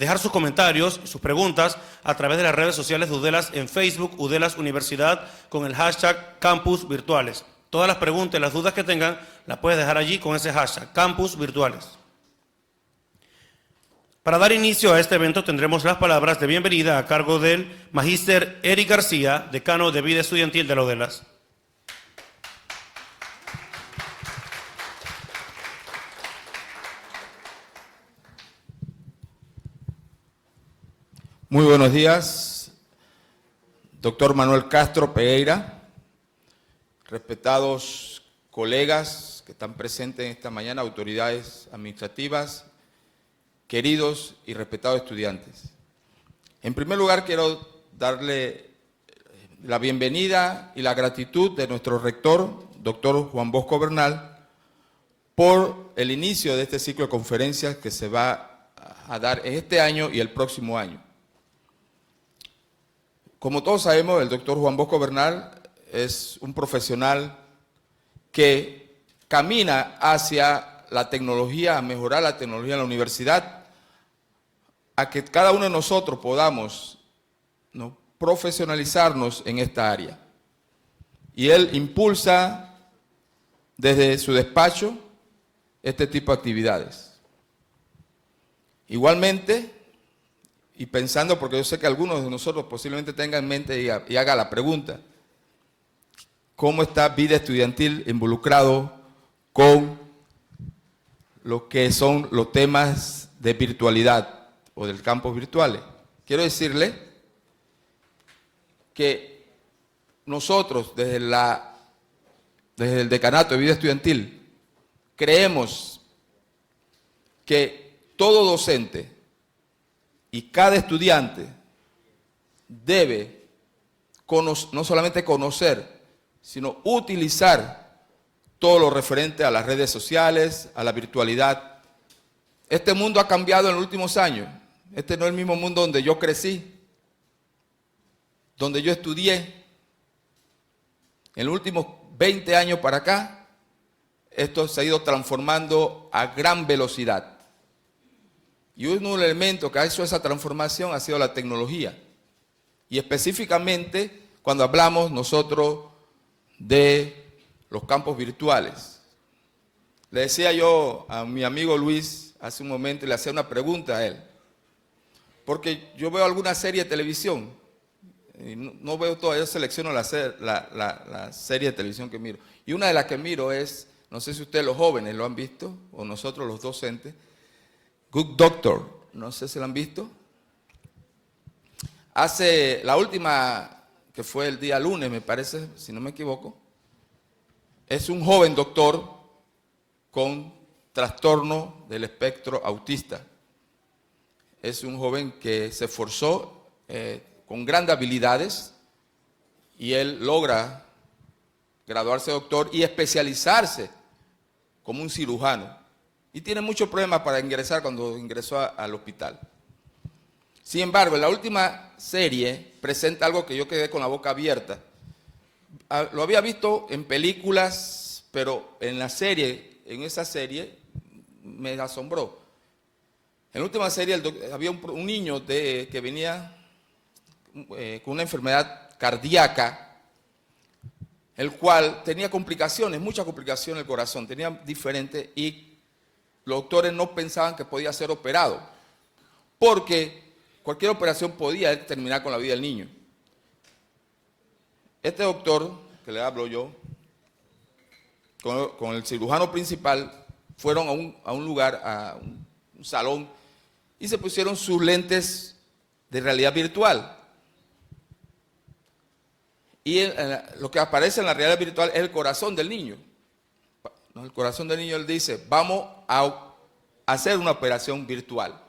dejar sus comentarios y sus preguntas a través de las redes sociales de Udelas en Facebook, Udelas Universidad, con el hashtag Campus Virtuales. Todas las preguntas y las dudas que tengan las puedes dejar allí con ese hashtag Campus Virtuales. Para dar inicio a este evento tendremos las palabras de bienvenida a cargo del Magíster Eric García, decano de Vida Estudiantil de la Udelas. Muy buenos días, doctor Manuel Castro Pereira, respetados colegas que están presentes esta mañana, autoridades administrativas, queridos y respetados estudiantes. En primer lugar, quiero darle la bienvenida y la gratitud de nuestro rector, doctor Juan Bosco Bernal, por el inicio de este ciclo de conferencias que se va a dar este año y el próximo año. Como todos sabemos, el doctor Juan Bosco Bernal es un profesional que camina hacia la tecnología, a mejorar la tecnología en la universidad, a que cada uno de nosotros podamos, ¿no?, profesionalizarnos en esta área. Y él impulsa desde su despacho este tipo de actividades. Igualmente, y pensando, porque yo sé que algunos de nosotros posiblemente tengan en mente y haga la pregunta, ¿cómo está Vida Estudiantil involucrado con lo que son los temas de virtualidad o del campus virtuales? Quiero decirle que nosotros desde el Decanato de Vida Estudiantil creemos que todo docente y cada estudiante debe no solamente conocer, sino utilizar todo lo referente a las redes sociales, a la virtualidad. Este mundo ha cambiado en los últimos años. Este no es el mismo mundo donde yo crecí, donde yo estudié. En los últimos 20 años para acá, esto se ha ido transformando a gran velocidad. Y un elemento que ha hecho esa transformación ha sido la tecnología. Y específicamente cuando hablamos nosotros de los campos virtuales. Le decía yo a mi amigo Luis hace un momento y le hacía una pregunta a él. Porque yo veo alguna serie de televisión. Y no veo todas, yo selecciono la serie de televisión que miro. Y una de las que miro es, no sé si ustedes los jóvenes lo han visto, o nosotros los docentes, Good Doctor, no sé si lo han visto. Hace la última, que fue el día lunes, me parece, si no me equivoco, es un joven doctor con trastorno del espectro autista. Es un joven que se esforzó con grandes habilidades y él logra graduarse de doctor y especializarse como un cirujano. Y tiene muchos problemas para ingresar cuando ingresó al hospital. Sin embargo, en la última serie presenta algo que yo quedé con la boca abierta. Lo había visto en películas, pero en esa serie me asombró. En la última serie había un niño que venía con una enfermedad cardíaca, el cual tenía complicaciones, muchas complicaciones del corazón, tenía diferentes, y los doctores no pensaban que podía ser operado, porque cualquier operación podía terminar con la vida del niño. Este doctor, que le hablo yo, con el cirujano principal, fueron a un lugar, a un salón, y se pusieron sus lentes de realidad virtual. Y lo que aparece en la realidad virtual es el corazón del niño. El corazón del niño, él dice, vamos a hacer una operación virtual.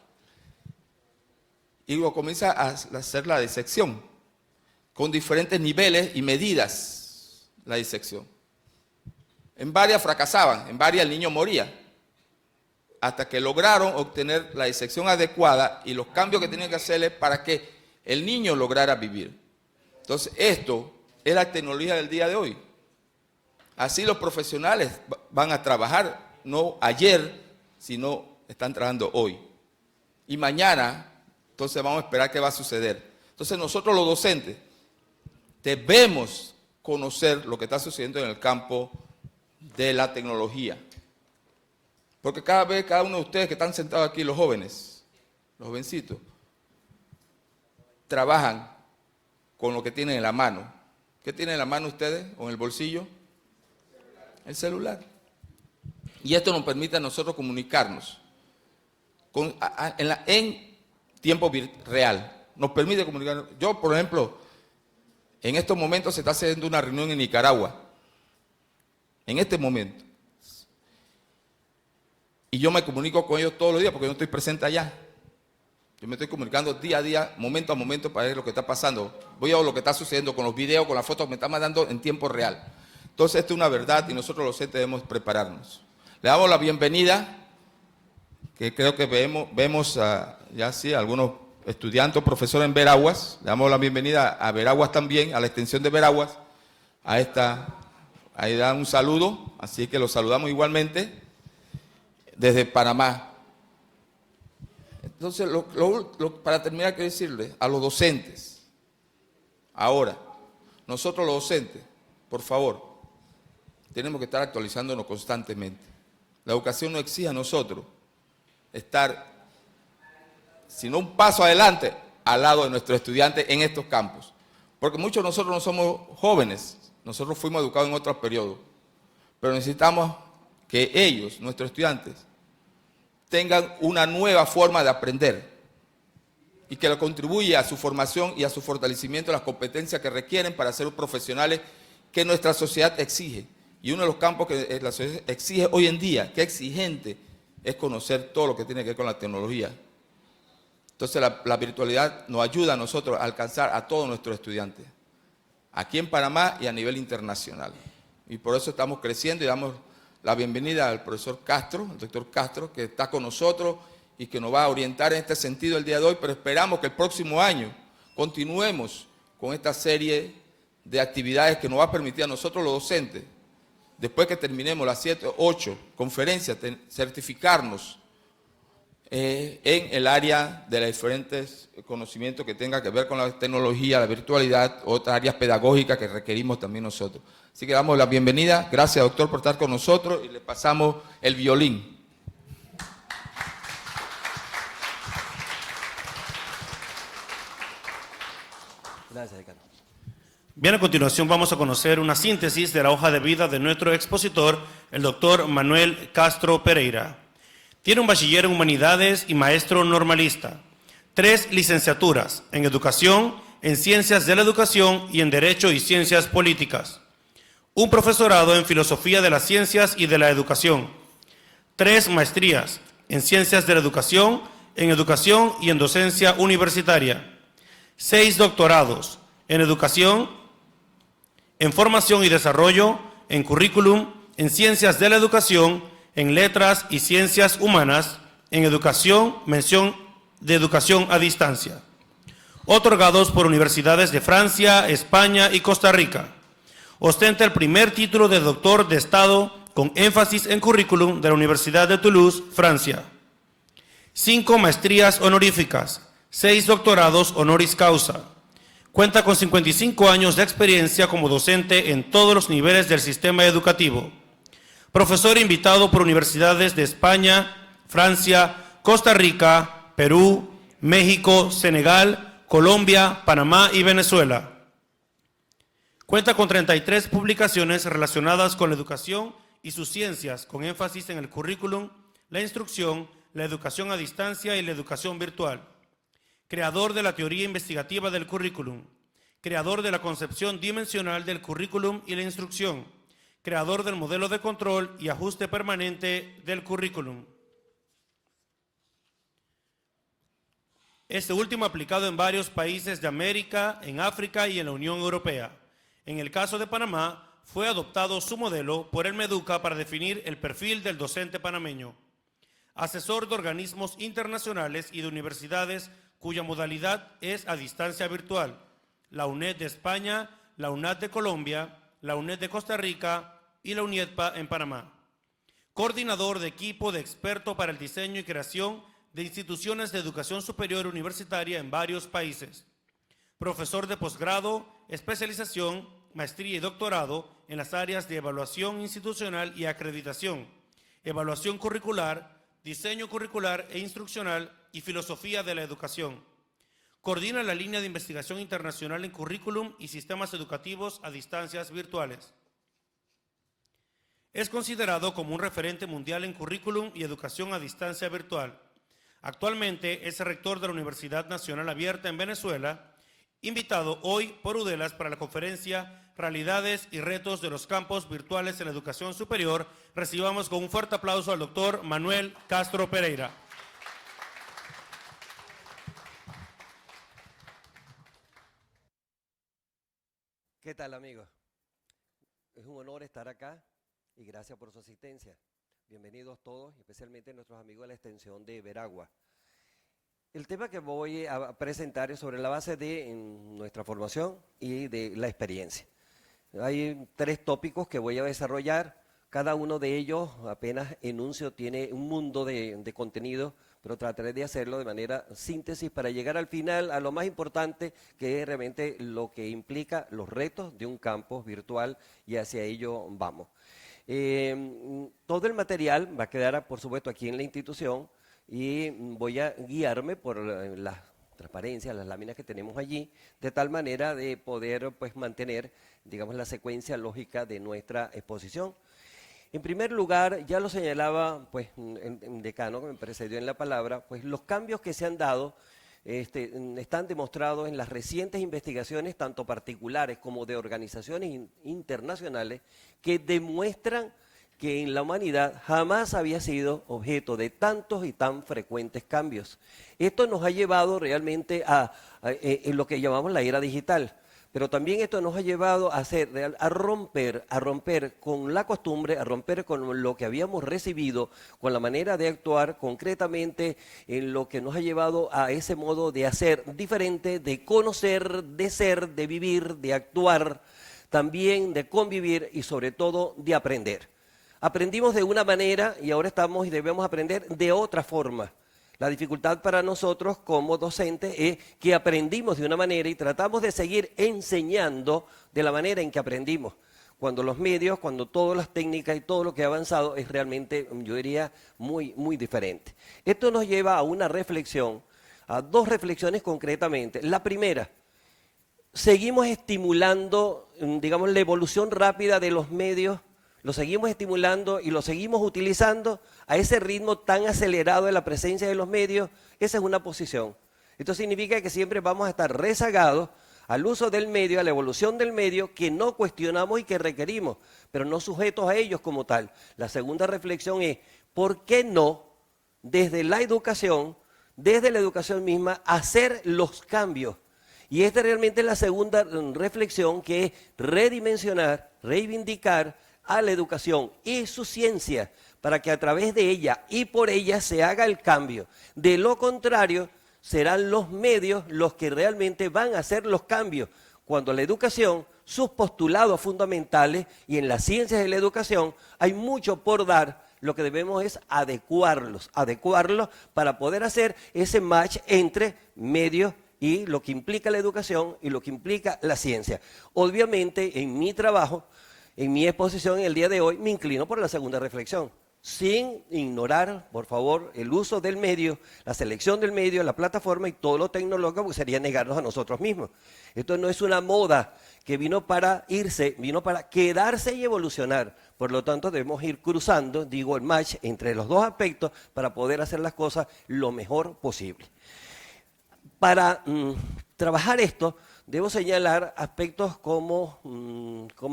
Y luego comienza a hacer la disección, con diferentes niveles y medidas, la disección. En varias fracasaban, en varias el niño moría, hasta que lograron obtener la disección adecuada y los cambios que tenían que hacerle para que el niño lograra vivir. Entonces, esto es la tecnología del día de hoy. Así los profesionales van a trabajar, no ayer, sino están trabajando hoy. Y mañana Entonces vamos a esperar qué va a suceder. Entonces nosotros los docentes debemos conocer lo que está sucediendo en el campo de la tecnología. Porque cada uno de ustedes que están sentados aquí, los jóvenes, los jovencitos, trabajan con lo que tienen en la mano. ¿Qué tienen en la mano ustedes o en el bolsillo? El celular. Y esto nos permite a nosotros comunicarnos en tiempo real. Nos permite comunicarnos. Yo, por ejemplo, en estos momentos se está haciendo una reunión en Nicaragua. En este momento. Y yo me comunico con ellos todos los días porque yo no estoy presente allá. Yo me estoy comunicando día a día, momento a momento para ver lo que está pasando. Voy a ver lo que está sucediendo con los videos, con las fotos que me están mandando en tiempo real. Entonces, esto es una verdad y nosotros los docentes debemos prepararnos. Le damos la bienvenida, que creo que vemos ya sí, algunos estudiantes o profesores en Veraguas. Le damos la bienvenida a Veraguas también, a la extensión de Veraguas. Ahí dan un saludo, así que los saludamos igualmente desde Panamá. Entonces, para terminar, quiero decirle a los docentes, ahora, nosotros los docentes, por favor, tenemos que estar actualizándonos constantemente. La educación nos exige a nosotros estar, si no un paso adelante, al lado de nuestros estudiantes en estos campos. Porque muchos de nosotros no somos jóvenes, nosotros fuimos educados en otros periodos, pero necesitamos que ellos, nuestros estudiantes, tengan una nueva forma de aprender y que lo contribuya a su formación y a su fortalecimiento de las competencias que requieren para ser profesionales que nuestra sociedad exige. Y uno de los campos que la sociedad exige hoy en día, que es exigente, es conocer todo lo que tiene que ver con la tecnología. Entonces la virtualidad nos ayuda a nosotros a alcanzar a todos nuestros estudiantes, aquí en Panamá y a nivel internacional. Y por eso estamos creciendo y damos la bienvenida al profesor Castro, el doctor Castro, que está con nosotros y que nos va a orientar en este sentido el día de hoy, pero esperamos que el próximo año continuemos con esta serie de actividades que nos va a permitir a nosotros los docentes, después que terminemos las 7 o 8 conferencias, certificarnos en el área de los diferentes conocimientos que tenga que ver con la tecnología, la virtualidad, otras áreas pedagógicas que requerimos también nosotros. Así que damos la bienvenida. Gracias, doctor, por estar con nosotros y le pasamos el violín. Gracias, decano. Bien, a continuación vamos a conocer una síntesis de la hoja de vida de nuestro expositor, el doctor Manuel Castro Pereira. Tiene un bachiller en Humanidades y maestro normalista, 3 licenciaturas en Educación, en Ciencias de la Educación y en Derecho y Ciencias Políticas. Un profesorado en Filosofía de las Ciencias y de la Educación. 3 maestrías en Ciencias de la Educación, en Educación y en Docencia Universitaria. 6 doctorados en Educación, en Formación y Desarrollo, en Currículum, en Ciencias de la Educación, en Letras y Ciencias Humanas, en Educación, mención de Educación a Distancia. Otorgados por universidades de Francia, España y Costa Rica. Ostenta el primer título de doctor de Estado con énfasis en Currículum de la Universidad de Toulouse, Francia. 5 maestrías honoríficas, 6 doctorados honoris causa. Cuenta con 55 años de experiencia como docente en todos los niveles del sistema educativo. Profesor invitado por universidades de España, Francia, Costa Rica, Perú, México, Senegal, Colombia, Panamá y Venezuela. Cuenta con 33 publicaciones relacionadas con la educación y sus ciencias, con énfasis en el currículum, la instrucción, la educación a distancia y la educación virtual. Creador de la teoría investigativa del currículum. Creador de la concepción dimensional del currículum y la instrucción. Creador del modelo de control y ajuste permanente del currículum. Este último aplicado en varios países de América, en África y en la Unión Europea. En el caso de Panamá, fue adoptado su modelo por el MEDUCA para definir el perfil del docente panameño. Asesor de organismos internacionales y de universidades cuya modalidad es a distancia virtual. La UNED de España, la UNAD de Colombia, la UNED de Costa Rica y la UNIEDPA en Panamá. Coordinador de equipo de expertos para el diseño y creación de instituciones de educación superior universitaria en varios países. Profesor de posgrado, especialización, maestría y doctorado en las áreas de evaluación institucional y acreditación, evaluación curricular, diseño curricular e instruccional y filosofía de la educación. Coordina la línea de investigación internacional en currículum y sistemas educativos a distancias virtuales. Es considerado como un referente mundial en currículum y educación a distancia virtual. Actualmente es rector de la Universidad Nacional Abierta en Venezuela, invitado hoy por Udelas para la conferencia Realidades y Retos de los Campos Virtuales en la Educación Superior. Recibamos con un fuerte aplauso al doctor Manuel Castro Pereira. ¿Qué tal, amigos? Es un honor estar acá y gracias por su asistencia. Bienvenidos todos, especialmente nuestros amigos de la extensión de Veragua. El tema que voy a presentar es sobre la base de nuestra formación y de la experiencia. Hay 3 tópicos que voy a desarrollar. Cada uno de ellos, apenas enuncio, tiene un mundo de contenido, pero trataré de hacerlo de manera síntesis para llegar al final a lo más importante, que es realmente lo que implica los retos de un campus virtual, y hacia ello vamos. Todo el material va a quedar, por supuesto, aquí en la institución, y voy a guiarme por las transparencias, las láminas que tenemos allí, de tal manera de poder pues mantener, digamos, la secuencia lógica de nuestra exposición. En primer lugar, ya lo señalaba pues el decano que me precedió en la palabra, pues los cambios que se han dado están demostrados en las recientes investigaciones, tanto particulares como de organizaciones internacionales, que demuestran que en la humanidad jamás había sido objeto de tantos y tan frecuentes cambios. Esto nos ha llevado realmente a lo que llamamos la era digital. Pero también esto nos ha llevado a romper con la costumbre, a romper con lo que habíamos recibido, con la manera de actuar concretamente, en lo que nos ha llevado a ese modo de hacer diferente, de conocer, de ser, de vivir, de actuar, también de convivir y sobre todo de aprender. Aprendimos de una manera y ahora estamos y debemos aprender de otra forma. La dificultad para nosotros como docentes es que aprendimos de una manera y tratamos de seguir enseñando de la manera en que aprendimos. Cuando los medios, cuando todas las técnicas y todo lo que ha avanzado es realmente, yo diría, muy, muy diferente. Esto nos lleva a una reflexión, a 2 reflexiones concretamente. La primera, seguimos estimulando, digamos, la evolución rápida de los medios. Lo seguimos estimulando y lo seguimos utilizando a ese ritmo tan acelerado de la presencia de los medios. Esa es una posición. Esto significa que siempre vamos a estar rezagados al uso del medio, a la evolución del medio, que no cuestionamos y que requerimos, pero no sujetos a ellos como tal. La segunda reflexión es, ¿por qué no, desde la educación misma, hacer los cambios? Y esta realmente es la segunda reflexión, que es redimensionar, reivindicar a la educación y su ciencia, para que a través de ella y por ella se haga el cambio. De lo contrario, serán los medios los que realmente van a hacer los cambios, cuando la educación, sus postulados fundamentales, y en las ciencias de la educación hay mucho por dar. Lo que debemos es adecuarlos para poder hacer ese match entre medios y lo que implica la educación y lo que implica la ciencia. Obviamente, en mi trabajo, en mi exposición en el día de hoy, me inclino por la segunda reflexión, sin ignorar, por favor, el uso del medio, la selección del medio, la plataforma y todo lo tecnológico, porque sería negarnos a nosotros mismos. Esto no es una moda que vino para irse, vino para quedarse y evolucionar. Por lo tanto, debemos ir cruzando, digo, el match entre los 2 aspectos para poder hacer las cosas lo mejor posible. Para trabajar esto, debo señalar aspectos como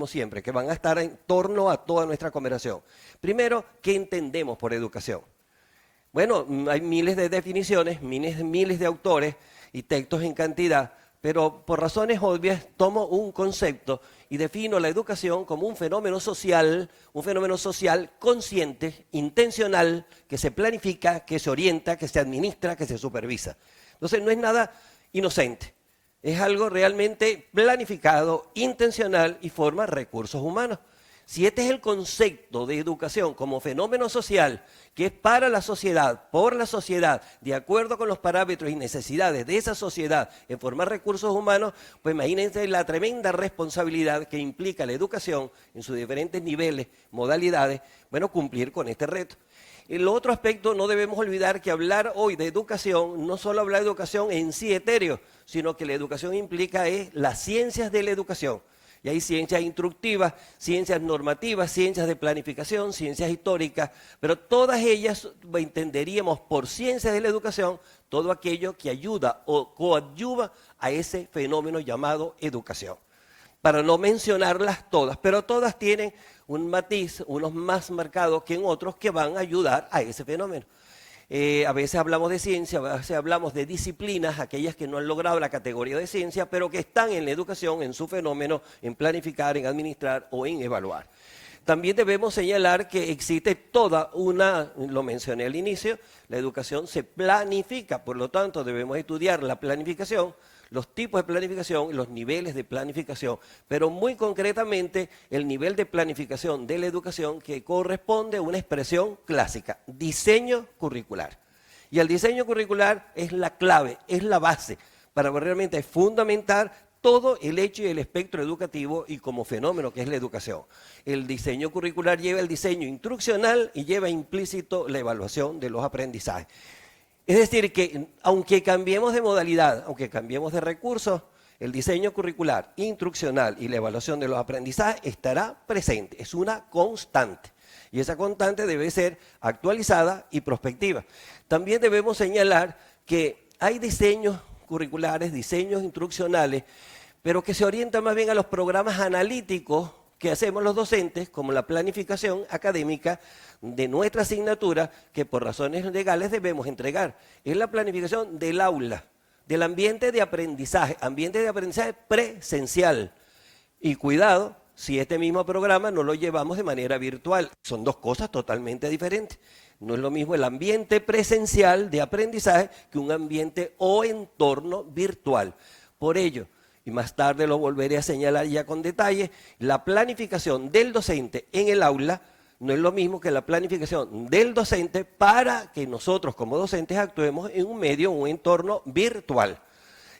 siempre, que van a estar en torno a toda nuestra conversación. Primero, ¿qué entendemos por educación? Bueno, hay miles de definiciones, miles de autores y textos en cantidad, pero por razones obvias tomo un concepto y defino la educación como un fenómeno social consciente, intencional, que se planifica, que se orienta, que se administra, que se supervisa. Entonces no es nada inocente. Es algo realmente planificado, intencional y forma recursos humanos. Si este es el concepto de educación como fenómeno social, que es para la sociedad, por la sociedad, de acuerdo con los parámetros y necesidades de esa sociedad en formar recursos humanos, pues imagínense la tremenda responsabilidad que implica la educación en sus diferentes niveles, modalidades, bueno, cumplir con este reto. El otro aspecto, no debemos olvidar que hablar hoy de educación, no solo hablar de educación en sí etéreo, sino que la educación implica las ciencias de la educación. Y hay ciencias instructivas, ciencias normativas, ciencias de planificación, ciencias históricas, pero todas ellas entenderíamos por ciencias de la educación todo aquello que ayuda o coadyuva a ese fenómeno llamado educación. Para no mencionarlas todas, pero todas tienen un matiz, unos más marcados que en otros, que van a ayudar a ese fenómeno. A veces hablamos de ciencia, a veces hablamos de disciplinas, aquellas que no han logrado la categoría de ciencia, pero que están en la educación, en su fenómeno, en planificar, en administrar o en evaluar. También debemos señalar que existe toda una, lo mencioné al inicio, la educación se planifica, por lo tanto debemos estudiar la planificación, los tipos de planificación y los niveles de planificación, pero muy concretamente el nivel de planificación de la educación que corresponde a una expresión clásica, diseño curricular. Y el diseño curricular es la clave, es la base para realmente fundamentar todo el hecho y el espectro educativo y como fenómeno que es la educación. El diseño curricular lleva el diseño instruccional y lleva implícito la evaluación de los aprendizajes. Es decir, que aunque cambiemos de modalidad, aunque cambiemos de recursos, el diseño curricular, instruccional y la evaluación de los aprendizajes estará presente, es una constante. Y esa constante debe ser actualizada y prospectiva. También debemos señalar que hay diseños curriculares, diseños instruccionales, pero que se orientan más bien a los programas analíticos que hacemos los docentes, como la planificación académica de nuestra asignatura, que por razones legales debemos entregar. Es la planificación del aula, del ambiente de aprendizaje presencial. Y cuidado, si este mismo programa no lo llevamos de manera virtual. Son dos cosas totalmente diferentes. No es lo mismo el ambiente presencial de aprendizaje que un ambiente o entorno virtual. Por ello, y más tarde lo volveré a señalar ya con detalle, la planificación del docente en el aula no es lo mismo que la planificación del docente para que nosotros como docentes actuemos en un medio, un entorno virtual.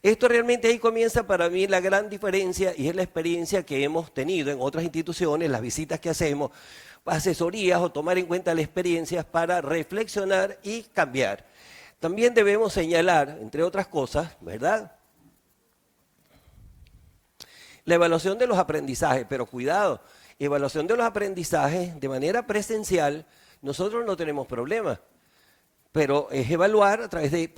Esto realmente ahí comienza para mí la gran diferencia y es la experiencia que hemos tenido en otras instituciones, las visitas que hacemos, asesorías o tomar en cuenta las experiencias para reflexionar y cambiar. También debemos señalar, entre otras cosas, ¿verdad?, la evaluación de los aprendizajes, pero cuidado, evaluación de los aprendizajes de manera presencial, nosotros no tenemos problema, pero es evaluar a través de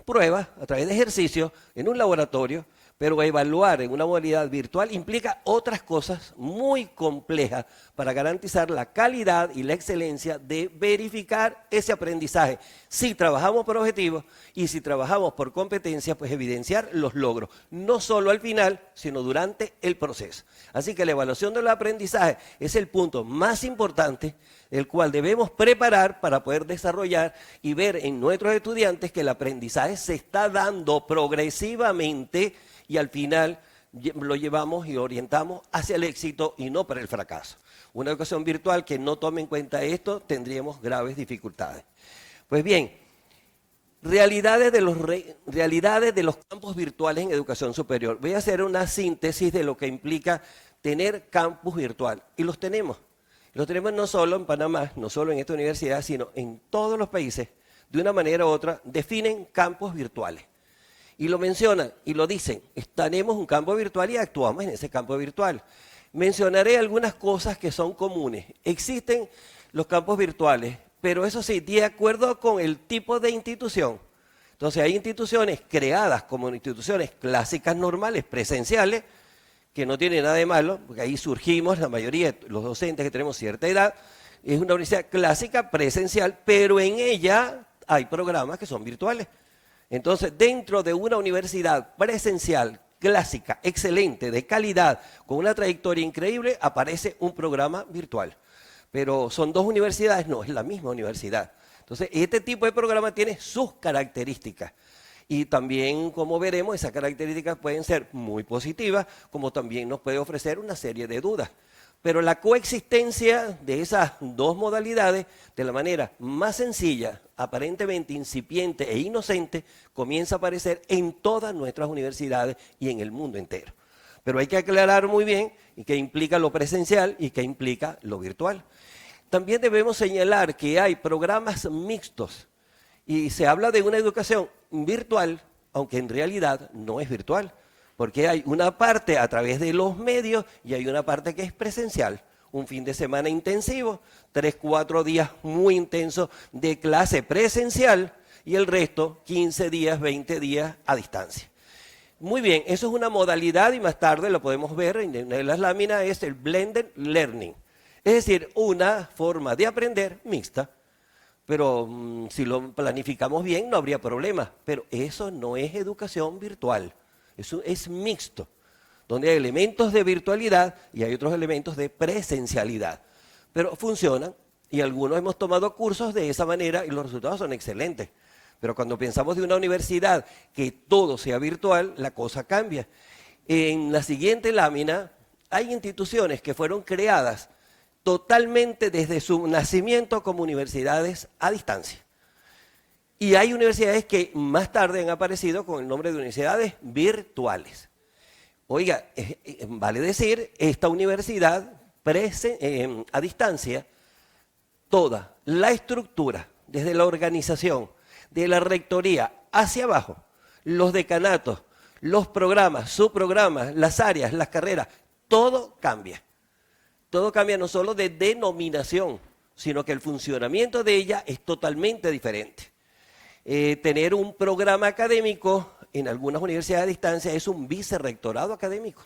pruebas, a través de ejercicios en un laboratorio, pero evaluar en una modalidad virtual implica otras cosas muy complejas para garantizar la calidad y la excelencia de verificar ese aprendizaje. Si trabajamos por objetivos y si trabajamos por competencias, pues evidenciar los logros, no solo al final, sino durante el proceso. Así que la evaluación de los aprendizajes es el punto más importante, el cual debemos preparar para poder desarrollar y ver en nuestros estudiantes que el aprendizaje se está dando progresivamente y al final lo llevamos y orientamos hacia el éxito y no para el fracaso. Una educación virtual que no tome en cuenta esto, tendríamos graves dificultades. Pues bien, realidades de los campus virtuales en educación superior. Voy a hacer una síntesis de lo que implica tener campus virtual. Y los tenemos. Los tenemos no solo en Panamá, no solo en esta universidad, sino en todos los países, de una manera u otra, definen campus virtuales. Y lo mencionan y lo dicen, tenemos un campo virtual y actuamos en ese campo virtual. Mencionaré algunas cosas que son comunes. Existen los campos virtuales, pero eso sí, de acuerdo con el tipo de institución. Entonces hay instituciones creadas como instituciones clásicas normales, presenciales, que no tiene nada de malo, porque ahí surgimos, la mayoría de los docentes que tenemos cierta edad, es una universidad clásica, presencial, pero en ella hay programas que son virtuales. Entonces, dentro de una universidad presencial, clásica, excelente, de calidad, con una trayectoria increíble, aparece un programa virtual. Pero son dos universidades, no, es la misma universidad. Entonces, este tipo de programa tiene sus características. Y también, como veremos, esas características pueden ser muy positivas, como también nos puede ofrecer una serie de dudas. Pero la coexistencia de esas dos modalidades, de la manera más sencilla, aparentemente incipiente e inocente, comienza a aparecer en todas nuestras universidades y en el mundo entero. Pero hay que aclarar muy bien qué implica lo presencial y qué implica lo virtual. También debemos señalar que hay programas mixtos y se habla de una educación virtual, aunque en realidad no es virtual, porque hay una parte a través de los medios y hay una parte que es presencial. Un fin de semana intensivo, 3, 4 días muy intensos de clase presencial y el resto 15 días, 20 días a distancia. Muy bien, eso es una modalidad y más tarde lo podemos ver en las láminas, es el blended learning. Es decir, una forma de aprender mixta, pero si lo planificamos bien no habría problema. Pero eso no es educación virtual, eso es mixto, donde hay elementos de virtualidad y hay otros elementos de presencialidad. Pero funcionan y algunos hemos tomado cursos de esa manera y los resultados son excelentes. Pero cuando pensamos de una universidad que todo sea virtual, la cosa cambia. En la siguiente lámina hay instituciones que fueron creadas totalmente desde su nacimiento como universidades a distancia. Y hay universidades que más tarde han aparecido con el nombre de universidades virtuales. Oiga, vale decir, esta universidad a distancia, toda la estructura, desde la organización, de la rectoría hacia abajo, los decanatos, los programas, subprogramas, las áreas, las carreras, todo cambia. Todo cambia no solo de denominación, sino que el funcionamiento de ella es totalmente diferente. Tener un programa académico en algunas universidades a distancia es un vicerrectorado académico,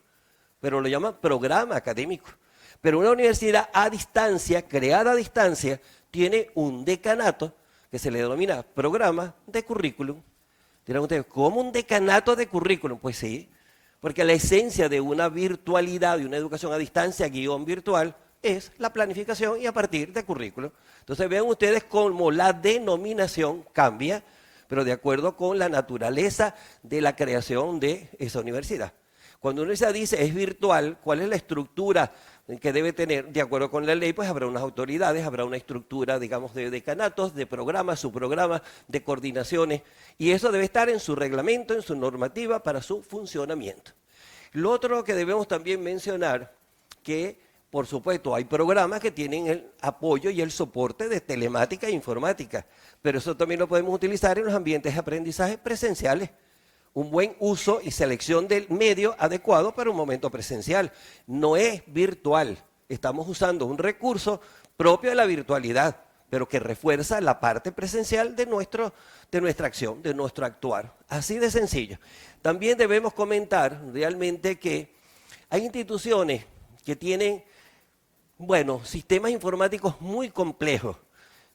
pero lo llaman programa académico. Pero una universidad a distancia, creada a distancia, tiene un decanato que se le denomina programa de currículum. Dirán ustedes, ¿cómo un decanato de currículum? Pues sí, porque la esencia de una virtualidad, de una educación a distancia, guión virtual, es la planificación y a partir de currículum. Entonces vean ustedes cómo la denominación cambia, pero de acuerdo con la naturaleza de la creación de esa universidad. Cuando una universidad dice es virtual, ¿cuál es la estructura que debe tener? De acuerdo con la ley, pues habrá unas autoridades, habrá una estructura, digamos, de decanatos, de programas, subprogramas, de coordinaciones, y eso debe estar en su reglamento, en su normativa para su funcionamiento. Lo otro que debemos también mencionar, que por supuesto hay programas que tienen el apoyo y el soporte de telemática e informática, pero eso también lo podemos utilizar en los ambientes de aprendizaje presenciales. Un buen uso y selección del medio adecuado para un momento presencial. No es virtual, estamos usando un recurso propio de la virtualidad, pero que refuerza la parte presencial de nuestra acción, de nuestro actuar. Así de sencillo. También debemos comentar realmente que hay instituciones que tienen, sistemas informáticos muy complejos.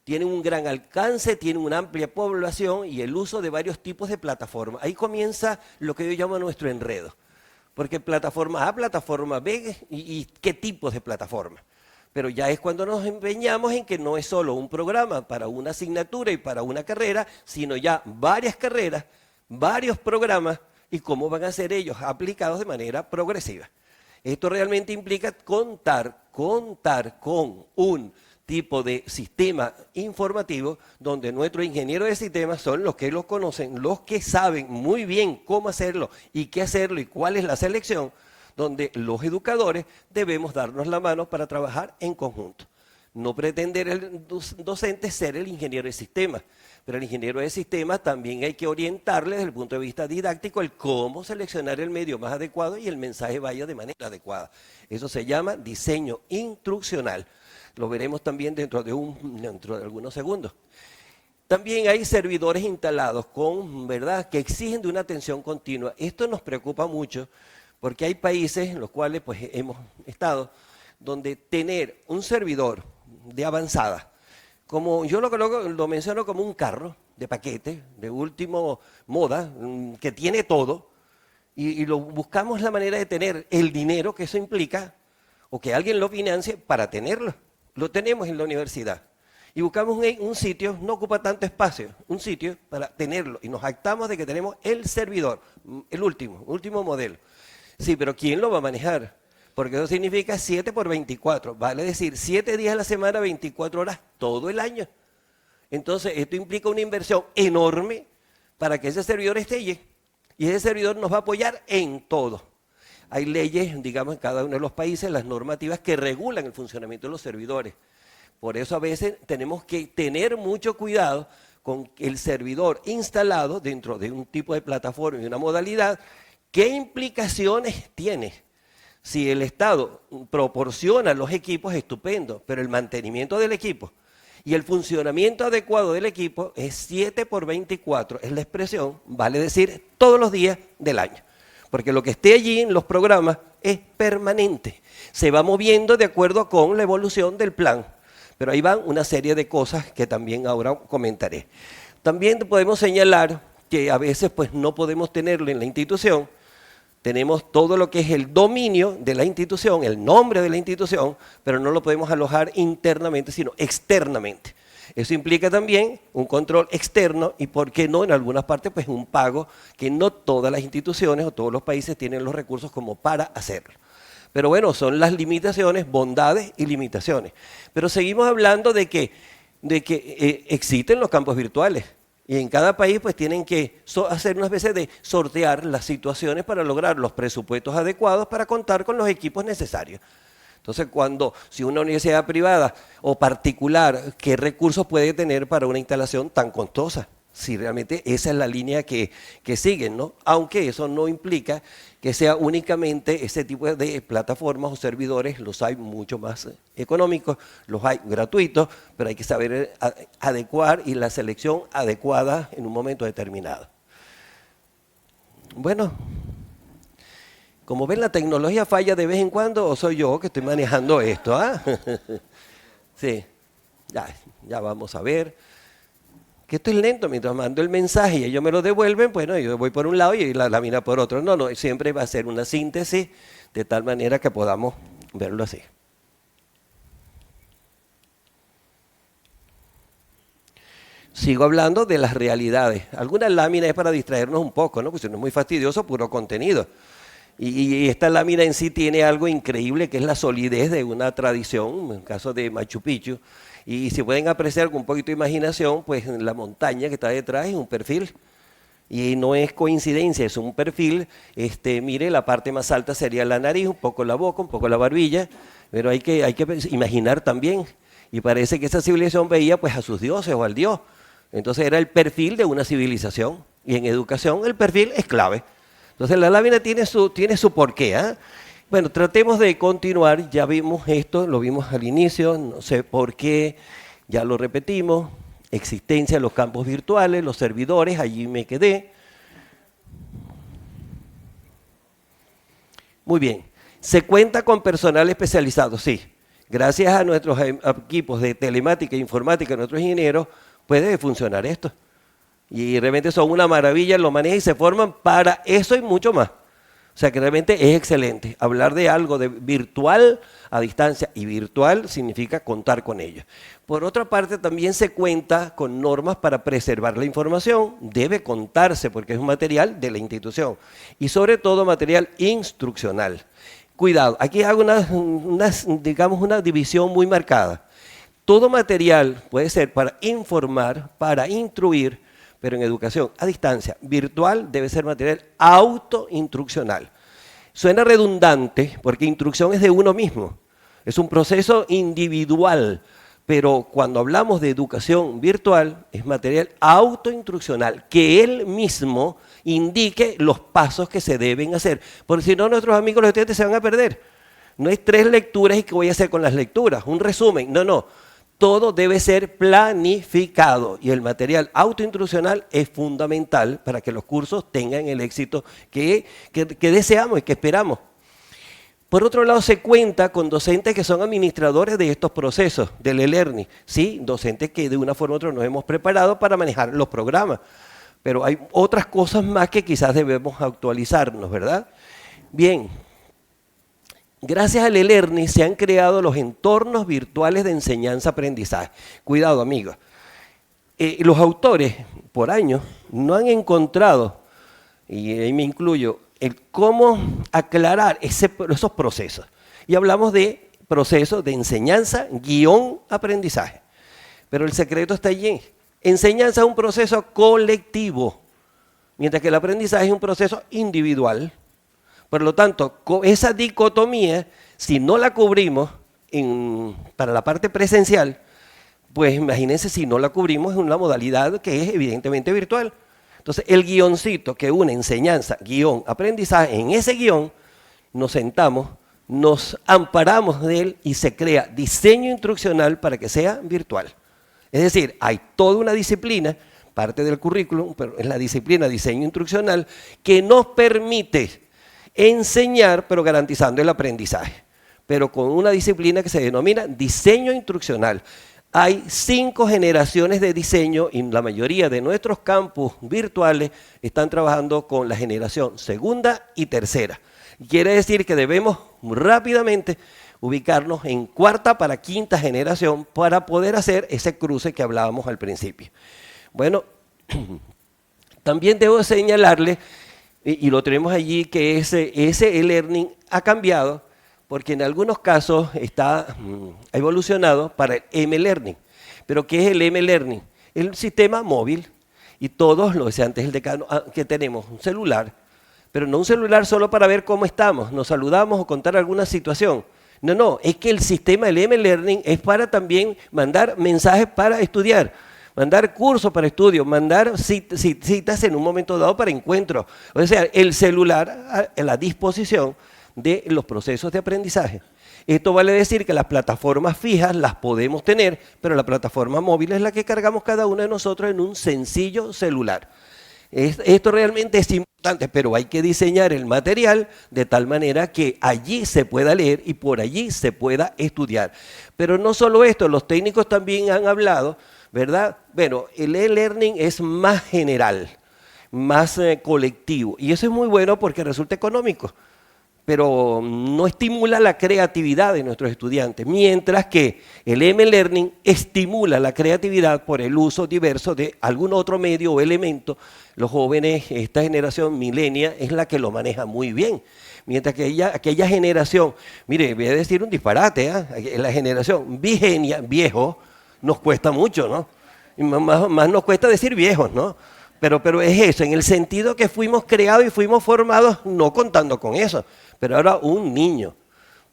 Tienen un gran alcance, tienen una amplia población y el uso de varios tipos de plataformas. Ahí comienza lo que yo llamo nuestro enredo. Porque plataforma A, plataforma B y qué tipos de plataformas. Pero ya es cuando nos empeñamos en que no es solo un programa para una asignatura y para una carrera, sino ya varias carreras, varios programas y cómo van a ser ellos aplicados de manera progresiva. Esto realmente implica contar con un tipo de sistema informativo donde nuestros ingenieros de sistemas son los que lo conocen, los que saben muy bien cómo hacerlo y qué hacerlo y cuál es la selección, donde los educadores debemos darnos la mano para trabajar en conjunto. No pretender el docente ser el ingeniero de sistemas, pero el ingeniero de sistemas también hay que orientarle desde el punto de vista didáctico el cómo seleccionar el medio más adecuado y el mensaje vaya de manera adecuada. Eso se llama diseño instruccional. Lo veremos también dentro de algunos segundos. También hay servidores instalados que exigen de una atención continua. Esto nos preocupa mucho porque hay países en los cuales hemos estado donde tener un servidor de avanzada, como yo lo menciono como un carro de paquete, de último moda, que tiene todo, y buscamos la manera de tener el dinero que eso implica, o que alguien lo financie para tenerlo. Lo tenemos en la universidad. Y buscamos un sitio, no ocupa tanto espacio, un sitio para tenerlo. Y nos jactamos de que tenemos el servidor, el último modelo. Sí, pero ¿quién lo va a manejar? porque eso significa 7 por 24, vale decir 7 días a la semana, 24 horas todo el año. Entonces, esto implica una inversión enorme para que ese servidor esté allí. Y ese servidor nos va a apoyar en todo. Hay leyes, digamos, en cada uno de los países, las normativas que regulan el funcionamiento de los servidores. Por eso a veces tenemos que tener mucho cuidado con el servidor instalado dentro de un tipo de plataforma y una modalidad. ¿Qué implicaciones tiene? Si el Estado proporciona los equipos, estupendo, pero el mantenimiento del equipo y el funcionamiento adecuado del equipo es 7 por 24, es la expresión, vale decir, todos los días del año. Porque lo que esté allí en los programas es permanente, se va moviendo de acuerdo con la evolución del plan. Pero ahí van una serie de cosas que también ahora comentaré. También podemos señalar que a veces pues no podemos tenerlo en la institución. Tenemos todo lo que es el dominio de la institución, el nombre de la institución, pero no lo podemos alojar internamente, sino externamente. Eso implica también un control externo y, ¿por qué no? En algunas partes, pues un pago que no todas las instituciones o todos los países tienen los recursos como para hacerlo. Pero bueno, son las limitaciones, bondades y limitaciones. Pero seguimos hablando de que existen los campos virtuales. Y en cada país pues tienen que hacer una especie de sortear las situaciones para lograr los presupuestos adecuados para contar con los equipos necesarios. Entonces, si una universidad privada o particular, ¿qué recursos puede tener para una instalación tan costosa? Si realmente esa es la línea que siguen, ¿no? Aunque eso no implica que sea únicamente ese tipo de plataformas o servidores, los hay mucho más económicos, los hay gratuitos, pero hay que saber adecuar y la selección adecuada en un momento determinado. Bueno, como ven, la tecnología falla de vez en cuando, o soy yo que estoy manejando esto, ¿ah? Sí, ya vamos a ver. Que esto es lento, mientras mando el mensaje y ellos me lo devuelven, bueno, yo voy por un lado y la lámina por otro. No, siempre va a ser una síntesis de tal manera que podamos verlo así. Sigo hablando de las realidades. Algunas láminas es para distraernos un poco, ¿no? Porque si no es muy fastidioso, puro contenido. Y esta lámina en sí tiene algo increíble que es la solidez de una tradición, en el caso de Machu Picchu. Y si pueden apreciar con un poquito de imaginación, pues la montaña que está detrás es un perfil. Y no es coincidencia, es un perfil. Mire, la parte más alta sería la nariz, un poco la boca, un poco la barbilla. Pero hay que imaginar también. Y parece que esa civilización veía pues a sus dioses o al dios. Entonces era el perfil de una civilización. Y en educación el perfil es clave. Entonces la lámina tiene su porqué, ¿eh? Bueno, tratemos de continuar, ya vimos esto, lo vimos al inicio, no sé por qué, ya lo repetimos, existencia de los campos virtuales, los servidores, allí me quedé. Muy bien, se cuenta con personal especializado, sí. Gracias a nuestros equipos de telemática e informática, nuestros ingenieros, puede funcionar esto. Y realmente son una maravilla, lo manejan y se forman para eso y mucho más. O sea que realmente es excelente. Hablar de algo de virtual a distancia, y virtual significa contar con ello. Por otra parte, también se cuenta con normas para preservar la información. Debe contarse porque es un material de la institución. Y sobre todo material instruccional. Cuidado, aquí hago una división muy marcada. Todo material puede ser para informar, para instruir, pero en educación a distancia, virtual, debe ser material autoinstruccional. Suena redundante porque instrucción es de uno mismo, es un proceso individual, pero cuando hablamos de educación virtual es material autoinstruccional, que él mismo indique los pasos que se deben hacer, porque si no nuestros amigos los estudiantes se van a perder. No hay 3 lecturas y qué voy a hacer con las lecturas, un resumen, no. Todo debe ser planificado y el material autoinstruccional es fundamental para que los cursos tengan el éxito que deseamos y que esperamos. Por otro lado, se cuenta con docentes que son administradores de estos procesos del e-learning. Sí, docentes que de una forma u otra nos hemos preparado para manejar los programas. Pero hay otras cosas más que quizás debemos actualizarnos, ¿verdad? Bien. Gracias al e-learning se han creado los entornos virtuales de enseñanza-aprendizaje. Cuidado, amigos. Los autores, por años, no han encontrado, y ahí me incluyo, el cómo aclarar esos procesos. y hablamos de proceso de enseñanza, guión, aprendizaje. Pero el secreto está allí. Enseñanza es un proceso colectivo, mientras que el aprendizaje es un proceso individual. Por lo tanto, esa dicotomía, si no la cubrimos para la parte presencial, pues imagínense si no la cubrimos en una modalidad que es evidentemente virtual. Entonces, el guioncito que une enseñanza, guión, aprendizaje, en ese guión nos sentamos, nos amparamos de él y se crea diseño instruccional para que sea virtual. Es decir, hay toda una disciplina, parte del currículum, pero es la disciplina diseño instruccional, que nos permite enseñar, pero garantizando el aprendizaje, pero con una disciplina que se denomina diseño instruccional. Hay 5 generaciones de diseño y la mayoría de nuestros campus virtuales están trabajando con la generación segunda y tercera. Quiere decir que debemos rápidamente ubicarnos en cuarta para quinta generación para poder hacer ese cruce que hablábamos al principio. Bueno, también debo señalarle, y lo tenemos allí, que ese e-learning ha cambiado porque en algunos casos ha evolucionado para el M-Learning. ¿Pero qué es el M-Learning? El sistema móvil, y todos, lo decía antes el decano, que tenemos un celular, pero no un celular solo para ver cómo estamos, nos saludamos o contar alguna situación. No, es que el sistema del M-Learning es para también mandar mensajes para estudiar, mandar cursos para estudio, mandar citas en un momento dado para encuentros. O sea, el celular a la disposición de los procesos de aprendizaje. Esto vale decir que las plataformas fijas las podemos tener, pero la plataforma móvil es la que cargamos cada uno de nosotros en un sencillo celular. Esto realmente es importante, pero hay que diseñar el material de tal manera que allí se pueda leer y por allí se pueda estudiar. Pero no solo esto, los técnicos también han hablado, ¿verdad? Bueno, el e-learning es más general, más colectivo, y eso es muy bueno porque resulta económico, pero no estimula la creatividad de nuestros estudiantes, mientras que el M-Learning estimula la creatividad por el uso diverso de algún otro medio o elemento. Los jóvenes, esta generación milenia, es la que lo maneja muy bien, mientras que aquella generación, mire, voy a decir un disparate, la generación vigenia, viejo, nos cuesta mucho, ¿no? Y más nos cuesta decir viejos, ¿no? Pero es eso, en el sentido que fuimos creados y fuimos formados no contando con eso. Pero ahora un niño,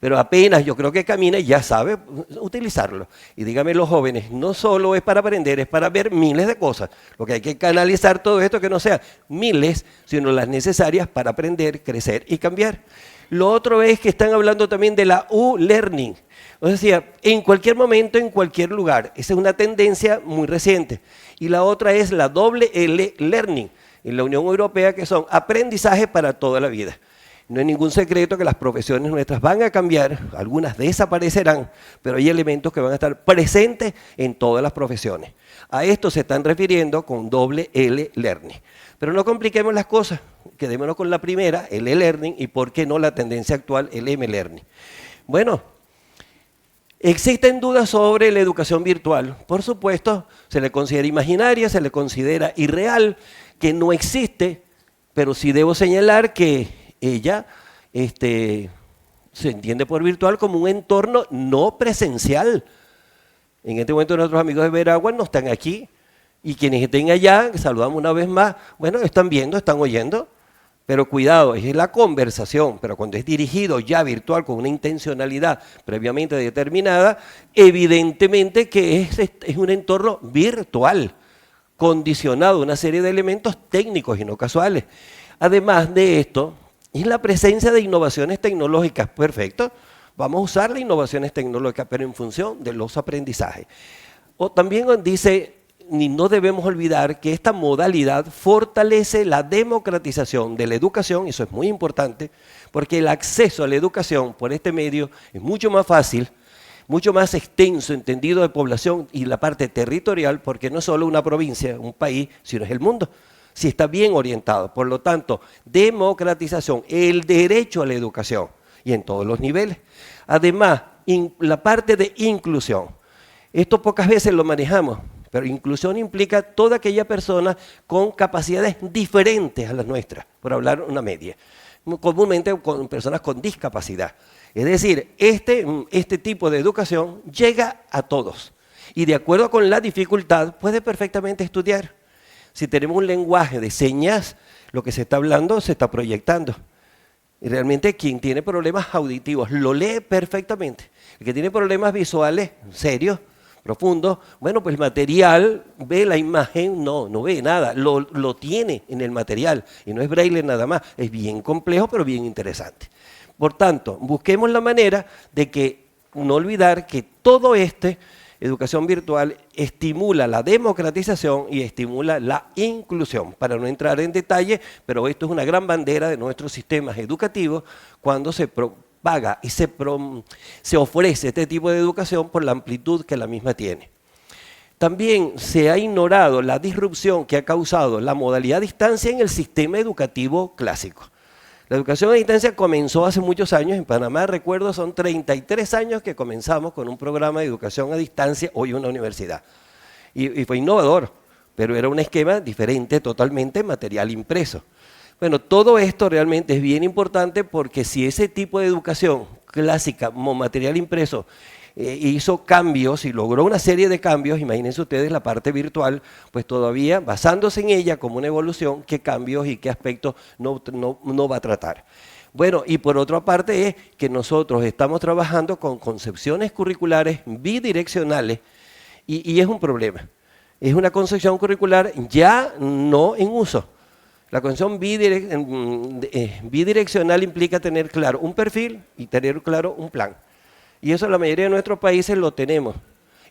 pero apenas yo creo que camina y ya sabe utilizarlo. Y dígame los jóvenes, no solo es para aprender, es para ver miles de cosas. Lo que hay que canalizar todo esto que no sea miles, sino las necesarias para aprender, crecer y cambiar. Lo otro es que están hablando también de la U-Learning. O sea, en cualquier momento, en cualquier lugar. Esa es una tendencia muy reciente. Y la otra es la doble L-Learning en la Unión Europea, que son aprendizaje para toda la vida. No hay ningún secreto que las profesiones nuestras van a cambiar, algunas desaparecerán, pero hay elementos que van a estar presentes en todas las profesiones. A esto se están refiriendo con doble L-Learning. Pero no compliquemos las cosas, quedémonos con la primera, el e-learning, y por qué no la tendencia actual, el M-Learning. Bueno, ¿existen dudas sobre la educación virtual? Por supuesto, se le considera imaginaria, se le considera irreal, que no existe, pero sí debo señalar que ella se entiende por virtual como un entorno no presencial. En este momento nuestros amigos de Veragua no están aquí, y quienes estén allá, saludamos una vez más, bueno, están viendo, están oyendo, pero cuidado, es la conversación, pero cuando es dirigido ya virtual con una intencionalidad previamente determinada, evidentemente que es un entorno virtual, condicionado a una serie de elementos técnicos y no casuales. Además de esto, es la presencia de innovaciones tecnológicas. Perfecto, vamos a usar las innovaciones tecnológicas, pero en función de los aprendizajes. O también dice, ni no debemos olvidar que esta modalidad fortalece la democratización de la educación, y eso es muy importante, porque el acceso a la educación por este medio es mucho más fácil, mucho más extenso, entendido de población y la parte territorial, porque no es solo una provincia, un país, sino es el mundo. Si está bien orientado. Por lo tanto, democratización, el derecho a la educación y en todos los niveles. Además, la parte de inclusión. Esto pocas veces lo manejamos, pero inclusión implica toda aquella persona con capacidades diferentes a las nuestras, por hablar una media. Comúnmente con personas con discapacidad. Es decir, este tipo de educación llega a todos y de acuerdo con la dificultad puede perfectamente estudiar. Si tenemos un lenguaje de señas, lo que se está hablando se está proyectando. Y realmente quien tiene problemas auditivos lo lee perfectamente. El que tiene problemas visuales serios, profundos, bueno, pues el material ve la imagen, no ve nada, lo tiene en el material y no es braille nada más. Es bien complejo pero bien interesante. Por tanto, busquemos la manera de que no olvidar que todo educación virtual estimula la democratización y estimula la inclusión. Para no entrar en detalle, pero esto es una gran bandera de nuestros sistemas educativos cuando se propaga y se ofrece este tipo de educación por la amplitud que la misma tiene. También se ha ignorado la disrupción que ha causado la modalidad a distancia en el sistema educativo clásico. La educación a distancia comenzó hace muchos años, en Panamá recuerdo son 33 años que comenzamos con un programa de educación a distancia, hoy una universidad. Y fue innovador, pero era un esquema diferente totalmente, material impreso. Bueno, todo esto realmente es bien importante porque si ese tipo de educación clásica, como material impreso, hizo cambios y logró una serie de cambios, imagínense ustedes la parte virtual, pues todavía basándose en ella como una evolución, qué cambios y qué aspectos no va a tratar. Bueno, y por otra parte es que nosotros estamos trabajando con concepciones curriculares bidireccionales y es un problema. Es una concepción curricular ya no en uso. La concepción bidireccional implica tener claro un perfil y tener claro un plan. Y eso en la mayoría de nuestros países lo tenemos.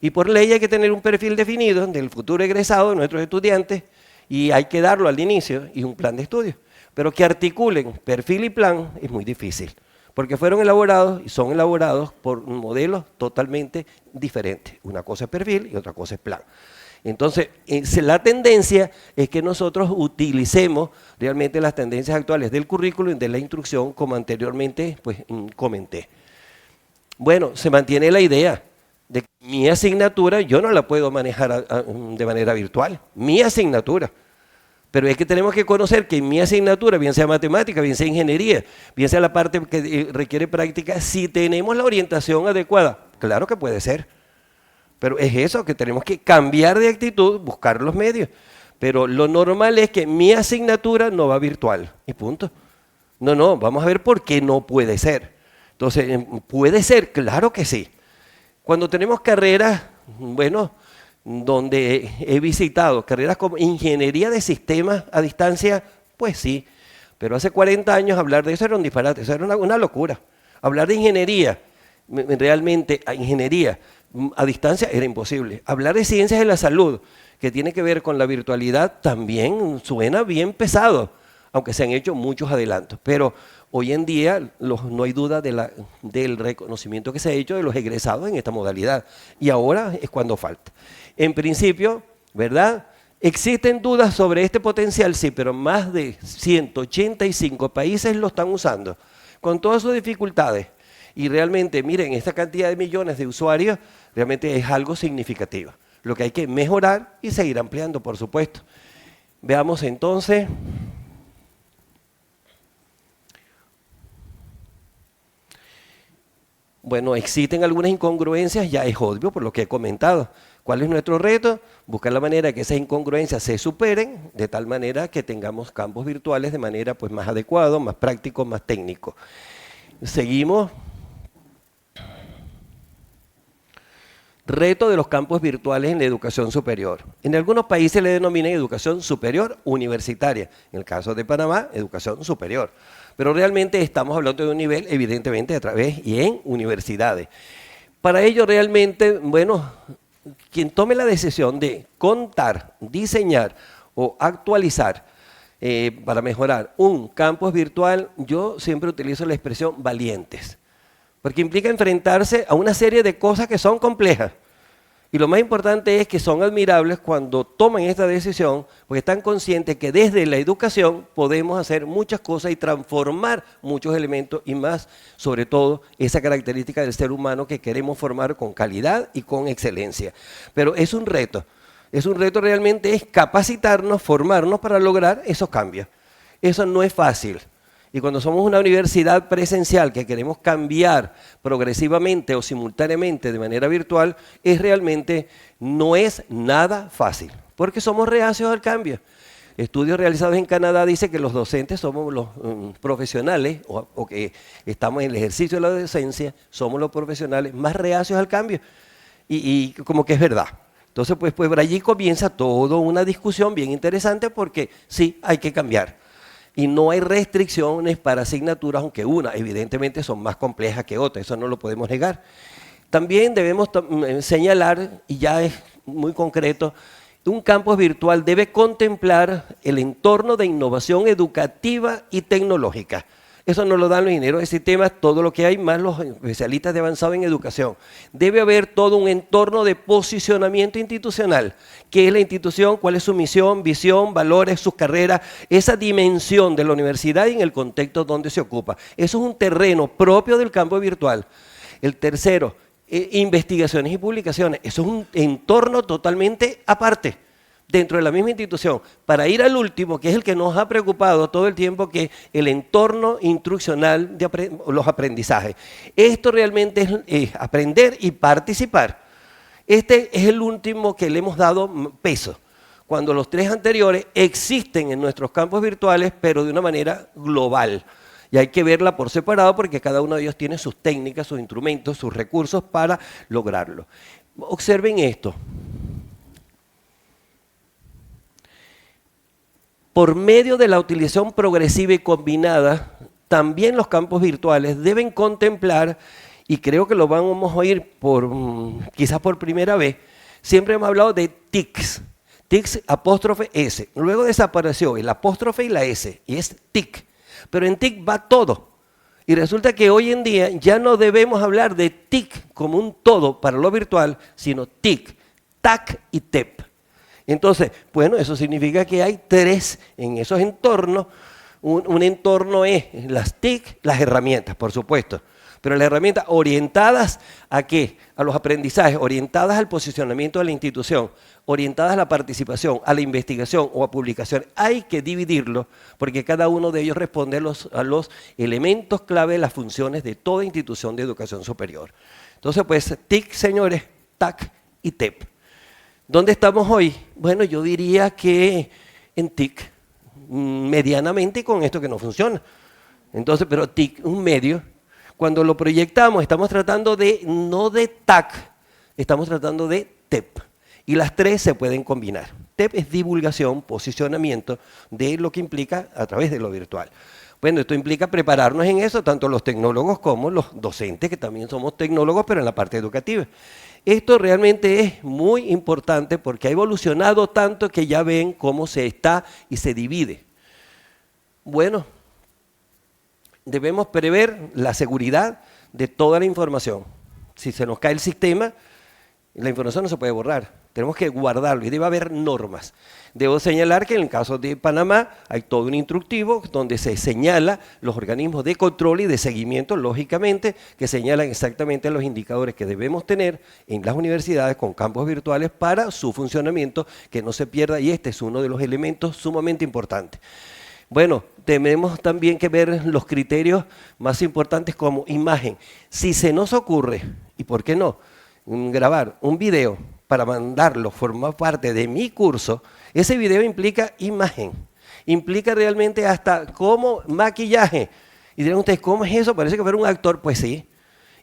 Y por ley hay que tener un perfil definido del futuro egresado de nuestros estudiantes y hay que darlo al inicio y un plan de estudio. Pero que articulen perfil y plan es muy difícil, porque fueron elaborados y son elaborados por modelos totalmente diferentes. Una cosa es perfil y otra cosa es plan. Entonces, la tendencia es que nosotros utilicemos realmente las tendencias actuales del currículo y de la instrucción, como anteriormente pues, comenté. Bueno, se mantiene la idea de que mi asignatura yo no la puedo manejar de manera virtual, mi asignatura. Pero es que tenemos que conocer que mi asignatura, bien sea matemática, bien sea ingeniería, bien sea la parte que requiere práctica, si tenemos la orientación adecuada, claro que puede ser. Pero es eso, que tenemos que cambiar de actitud, buscar los medios. Pero lo normal es que mi asignatura no va virtual, y punto. No, vamos a ver por qué no puede ser. Entonces, ¿puede ser? Claro que sí. Cuando tenemos carreras, bueno, donde he visitado carreras como ingeniería de sistemas a distancia, pues sí. Pero hace 40 años hablar de eso era un disparate, eso era una locura. Hablar de ingeniería, realmente ingeniería a distancia era imposible. Hablar de ciencias de la salud, que tiene que ver con la virtualidad, también suena bien pesado, aunque se han hecho muchos adelantos. Pero hoy en día no hay duda del reconocimiento que se ha hecho de los egresados en esta modalidad. Y ahora es cuando falta. En principio, ¿verdad? ¿Existen dudas sobre este potencial? Sí, pero más de 185 países lo están usando, con todas sus dificultades. Y realmente, miren, esta cantidad de millones de usuarios realmente es algo significativo. Lo que hay que mejorar y seguir ampliando, por supuesto. Veamos entonces. Bueno, existen algunas incongruencias, ya es obvio por lo que he comentado. ¿Cuál es nuestro reto? Buscar la manera de que esas incongruencias se superen, de tal manera que tengamos campos virtuales de manera pues, más adecuada, más práctico, más técnico. Seguimos. Reto de los campos virtuales en la educación superior. En algunos países le denominan educación superior universitaria. En el caso de Panamá, educación superior. Pero realmente estamos hablando de un nivel, evidentemente, a través y en universidades. Para ello, realmente, bueno, quien tome la decisión de contar, diseñar o actualizar para mejorar un campus virtual, yo siempre utilizo la expresión valientes. Porque implica enfrentarse a una serie de cosas que son complejas. Y lo más importante es que son admirables cuando toman esta decisión, porque están conscientes que desde la educación podemos hacer muchas cosas y transformar muchos elementos y más, sobre todo, esa característica del ser humano que queremos formar con calidad y con excelencia. Pero es un reto. Es un reto realmente, es capacitarnos, formarnos para lograr esos cambios. Eso no es fácil. Y cuando somos una universidad presencial que queremos cambiar progresivamente o simultáneamente de manera virtual, no es nada fácil, porque somos reacios al cambio. Estudios realizados en Canadá dicen que los docentes somos los profesionales, o que estamos en el ejercicio de la docencia, somos los profesionales más reacios al cambio. Y como que es verdad. Entonces, pues por allí comienza toda una discusión bien interesante porque sí, hay que cambiar. Y no hay restricciones para asignaturas, aunque unas evidentemente son más complejas que otras, eso no lo podemos negar. También debemos señalar, y ya es muy concreto, un campus virtual debe contemplar el entorno de innovación educativa y tecnológica. Eso nos lo dan los ingenieros de sistemas, todo lo que hay, más los especialistas de avanzado en educación. Debe haber todo un entorno de posicionamiento institucional. ¿Qué es la institución? ¿Cuál es su misión, visión, valores, sus carreras? Esa dimensión de la universidad y en el contexto donde se ocupa. Eso es un terreno propio del campo virtual. El tercero, investigaciones y publicaciones. Eso es un entorno totalmente aparte, dentro de la misma institución. Para ir al último, que es el que nos ha preocupado todo el tiempo, que es el entorno instruccional de los aprendizajes. Esto realmente es aprender y participar. Este es el último que le hemos dado peso, cuando los tres anteriores existen en nuestros campos virtuales, pero de una manera global. Y hay que verla por separado porque cada uno de ellos tiene sus técnicas, sus instrumentos, sus recursos para lograrlo. Observen esto. Por medio de la utilización progresiva y combinada, también los campos virtuales deben contemplar, y creo que lo vamos a oír quizás por primera vez, siempre hemos hablado de TICs, TICs apóstrofe S, luego desapareció el apóstrofe y la S, y es TIC, pero en TIC va todo. Y resulta que hoy en día ya no debemos hablar de TIC como un todo para lo virtual, sino TIC, TAC y TEP. Entonces, bueno, eso significa que hay tres en esos entornos. Un entorno es las TIC, las herramientas, por supuesto. Pero las herramientas orientadas ¿a qué? A los aprendizajes, orientadas al posicionamiento de la institución, orientadas a la participación, a la investigación o a publicación. Hay que dividirlo porque cada uno de ellos responde a los elementos clave de las funciones de toda institución de educación superior. Entonces, pues, TIC, señores, TAC y TEP. ¿Dónde estamos hoy? Bueno, yo diría que en TIC, medianamente con esto que no funciona. Entonces, pero TIC, un medio, cuando lo proyectamos estamos tratando no de TAC, estamos tratando de TEP. Y las tres se pueden combinar. TEP es divulgación, posicionamiento de lo que implica a través de lo virtual. Bueno, esto implica prepararnos en eso, tanto los tecnólogos como los docentes, que también somos tecnólogos, pero en la parte educativa. Esto realmente es muy importante porque ha evolucionado tanto que ya ven cómo se está y se divide. Bueno, debemos prever la seguridad de toda la información. Si se nos cae el sistema, la información no se puede borrar. Tenemos que guardarlo y debe haber normas. Debo señalar que en el caso de Panamá hay todo un instructivo donde se señala los organismos de control y de seguimiento, lógicamente, que señalan exactamente los indicadores que debemos tener en las universidades con campos virtuales para su funcionamiento, que no se pierda, y este es uno de los elementos sumamente importantes. Bueno, tenemos también que ver los criterios más importantes como imagen. Si se nos ocurre, y por qué no, grabar un video para mandarlo, formar parte de mi curso, ese video implica imagen, implica realmente hasta como maquillaje. Y dirán ustedes, ¿cómo es eso? Parece que fuera un actor. Pues sí.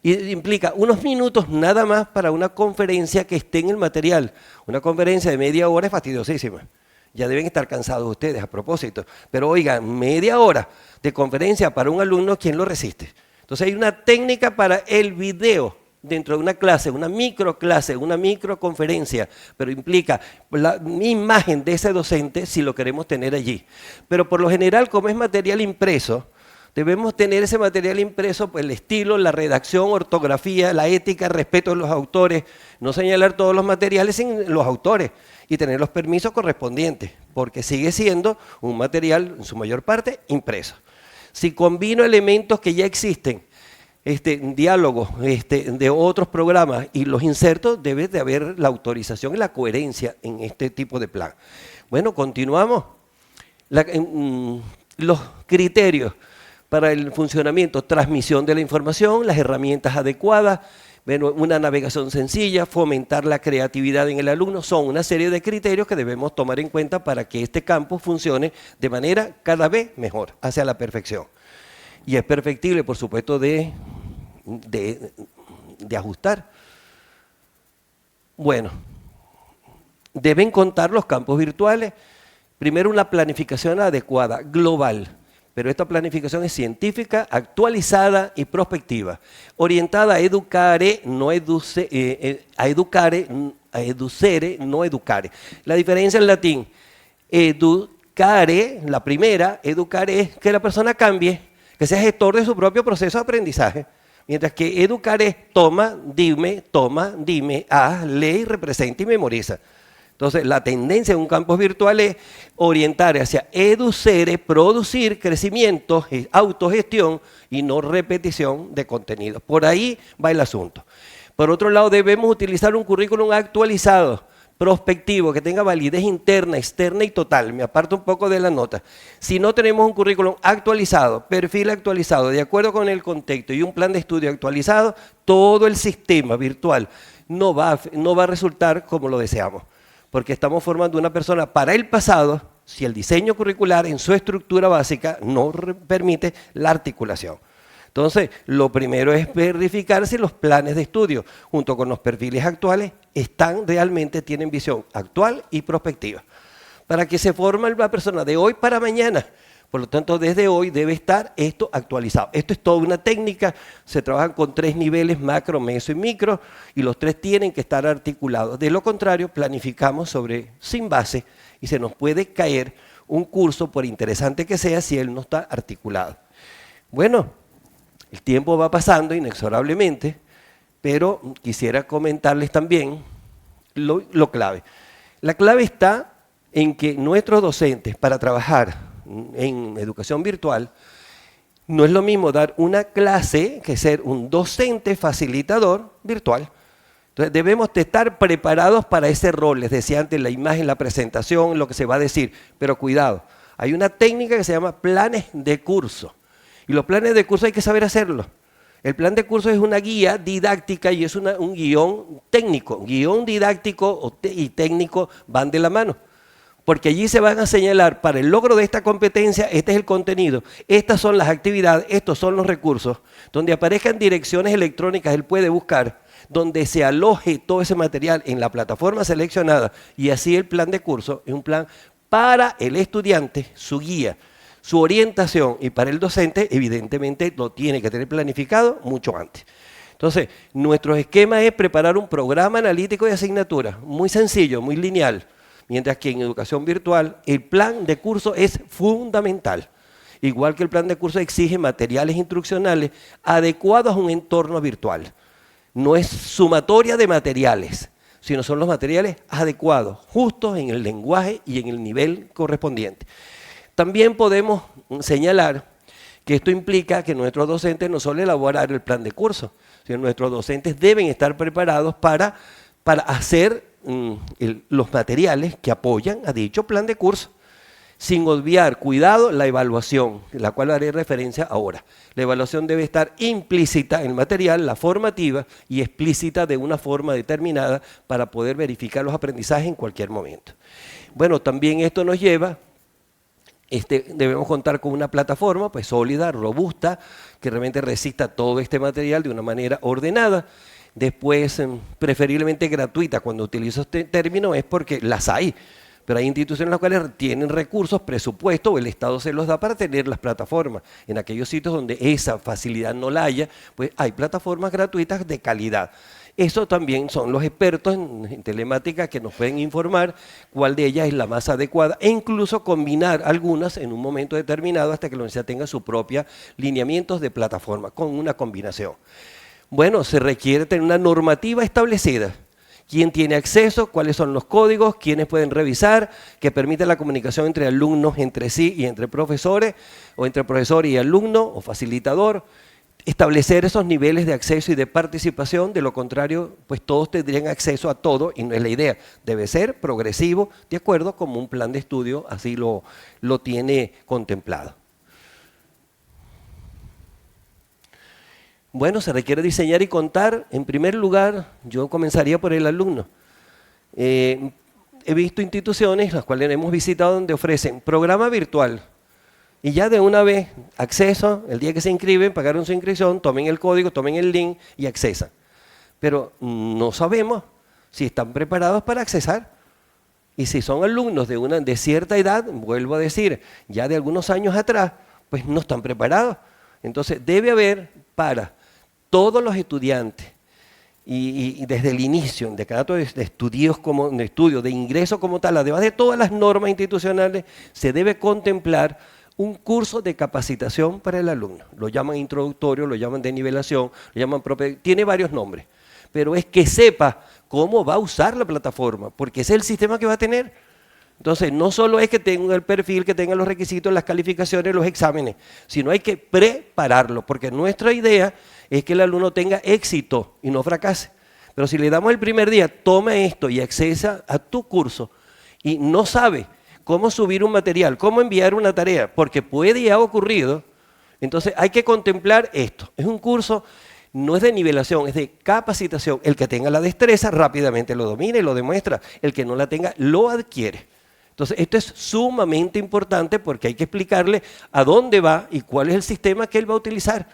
Y implica unos minutos nada más para una conferencia que esté en el material. Una conferencia de media hora es fastidiosísima. Ya deben estar cansados ustedes a propósito. Pero oigan, media hora de conferencia para un alumno, ¿quién lo resiste? Entonces hay una técnica para el video dentro de una clase, una microclase, una microconferencia, pero implica la imagen de ese docente si lo queremos tener allí. Pero por lo general, como es material impreso, debemos tener ese material impreso, pues el estilo, la redacción, ortografía, la ética, respeto a los autores, no señalar todos los materiales sin los autores y tener los permisos correspondientes, porque sigue siendo un material, en su mayor parte, impreso. Si combino elementos que ya existen, diálogos de otros programas y los insertos, debe de haber la autorización y la coherencia en este tipo de plan. Bueno, continuamos. Los criterios para el funcionamiento, transmisión de la información, las herramientas adecuadas, bueno, una navegación sencilla, fomentar la creatividad en el alumno, son una serie de criterios que debemos tomar en cuenta para que este campus funcione de manera cada vez mejor, hacia la perfección. Y es perfectible, por supuesto, de ajustar. Bueno, deben contar los campos virtuales, primero una planificación adecuada, global. Pero esta planificación es científica, actualizada y prospectiva, orientada a educare, no educere, no educare. La diferencia en latín, educare, la primera, educare es que la persona cambie, que sea gestor de su propio proceso de aprendizaje, mientras que educare es toma, dime, haz, lee, representa y memoriza. Entonces, la tendencia en un campus virtual es orientar hacia educere, producir crecimiento, autogestión y no repetición de contenidos. Por ahí va el asunto. Por otro lado, debemos utilizar un currículum actualizado, prospectivo, que tenga validez interna, externa y total. Me aparto un poco de la nota. Si no tenemos un currículum actualizado, perfil actualizado, de acuerdo con el contexto y un plan de estudio actualizado, todo el sistema virtual no va a resultar como lo deseamos. Porque estamos formando una persona para el pasado si el diseño curricular en su estructura básica no permite la articulación. Entonces, lo primero es verificar si los planes de estudio, junto con los perfiles actuales, tienen visión actual y prospectiva. Para que se forme la persona de hoy para mañana. Por lo tanto, desde hoy debe estar esto actualizado. Esto es toda una técnica, se trabajan con 3 niveles, macro, meso y micro, y los 3 tienen que estar articulados. De lo contrario, planificamos sin base y se nos puede caer un curso, por interesante que sea, si él no está articulado. Bueno, el tiempo va pasando inexorablemente, pero quisiera comentarles también lo clave. La clave está en que nuestros docentes, para trabajar en educación virtual, no es lo mismo dar una clase que ser un docente facilitador virtual. Entonces debemos estar preparados para ese rol, les decía antes, la imagen, la presentación, lo que se va a decir, pero cuidado, hay una técnica que se llama planes de curso, y los planes de curso hay que saber hacerlo. El plan de curso es una guía didáctica y es un guión técnico. Guión didáctico y técnico van de la mano. Porque allí se van a señalar para el logro de esta competencia, este es el contenido, estas son las actividades, estos son los recursos, donde aparezcan direcciones electrónicas, él puede buscar, donde se aloje todo ese material en la plataforma seleccionada y así el plan de curso es un plan para el estudiante, su guía, su orientación y para el docente evidentemente lo tiene que tener planificado mucho antes. Entonces, nuestro esquema es preparar un programa analítico de asignatura, muy sencillo, muy lineal. Mientras que en educación virtual el plan de curso es fundamental. Igual que el plan de curso exige materiales instruccionales adecuados a un entorno virtual. No es sumatoria de materiales, sino son los materiales adecuados, justos en el lenguaje y en el nivel correspondiente. También podemos señalar que esto implica que nuestros docentes no solo elaborar el plan de curso, sino nuestros docentes deben estar preparados para hacer los materiales que apoyan a dicho plan de curso, sin obviar, cuidado, la evaluación, la cual haré referencia ahora. La evaluación debe estar implícita en el material, la formativa, y explícita de una forma determinada para poder verificar los aprendizajes en cualquier momento. Bueno, también esto nos lleva, debemos contar con una plataforma pues sólida, robusta, que realmente resista todo este material de una manera ordenada. Después, preferiblemente gratuita. Cuando utilizo este término es porque las hay, pero hay instituciones en las cuales tienen recursos, presupuesto, o el Estado se los da para tener las plataformas. En aquellos sitios donde esa facilidad no la haya, pues hay plataformas gratuitas de calidad. Eso también son los expertos en telemática que nos pueden informar cuál de ellas es la más adecuada e incluso combinar algunas en un momento determinado hasta que la universidad tenga su propia lineamientos de plataforma con una combinación. Bueno, se requiere tener una normativa establecida. ¿Quién tiene acceso? ¿Cuáles son los códigos? ¿Quiénes pueden revisar? Que permite la comunicación entre alumnos, entre sí y entre profesores, o entre profesor y alumno, o facilitador. Establecer esos niveles de acceso y de participación, de lo contrario, pues todos tendrían acceso a todo y no es la idea. Debe ser progresivo, de acuerdo como un plan de estudio así lo tiene contemplado. Bueno, se requiere diseñar y contar. En primer lugar, yo comenzaría por el alumno. He visto instituciones, las cuales hemos visitado, donde ofrecen programa virtual. Y ya de una vez, acceso, el día que se inscriben, pagaron su inscripción, tomen el código, tomen el link y accesan. Pero no sabemos si están preparados para accesar. Y si son alumnos de cierta edad, vuelvo a decir, ya de algunos años atrás, pues no están preparados. Entonces debe haber para todos los estudiantes, y desde el inicio, en decanato de estudio, de ingreso como tal, además de todas las normas institucionales, se debe contemplar un curso de capacitación para el alumno. Lo llaman introductorio, lo llaman de nivelación, lo llaman tiene varios nombres, pero es que sepa cómo va a usar la plataforma, porque ese es el sistema que va a tener. Entonces, no solo es que tenga el perfil, que tenga los requisitos, las calificaciones, los exámenes, sino hay que prepararlo, porque nuestra idea es que el alumno tenga éxito y no fracase. Pero si le damos el primer día, toma esto y accesa a tu curso y no sabe cómo subir un material, cómo enviar una tarea, porque puede y ha ocurrido, entonces hay que contemplar esto. Es un curso, no es de nivelación, es de capacitación. El que tenga la destreza rápidamente lo domina y lo demuestra. El que no la tenga lo adquiere. Entonces, esto es sumamente importante porque hay que explicarle a dónde va y cuál es el sistema que él va a utilizar.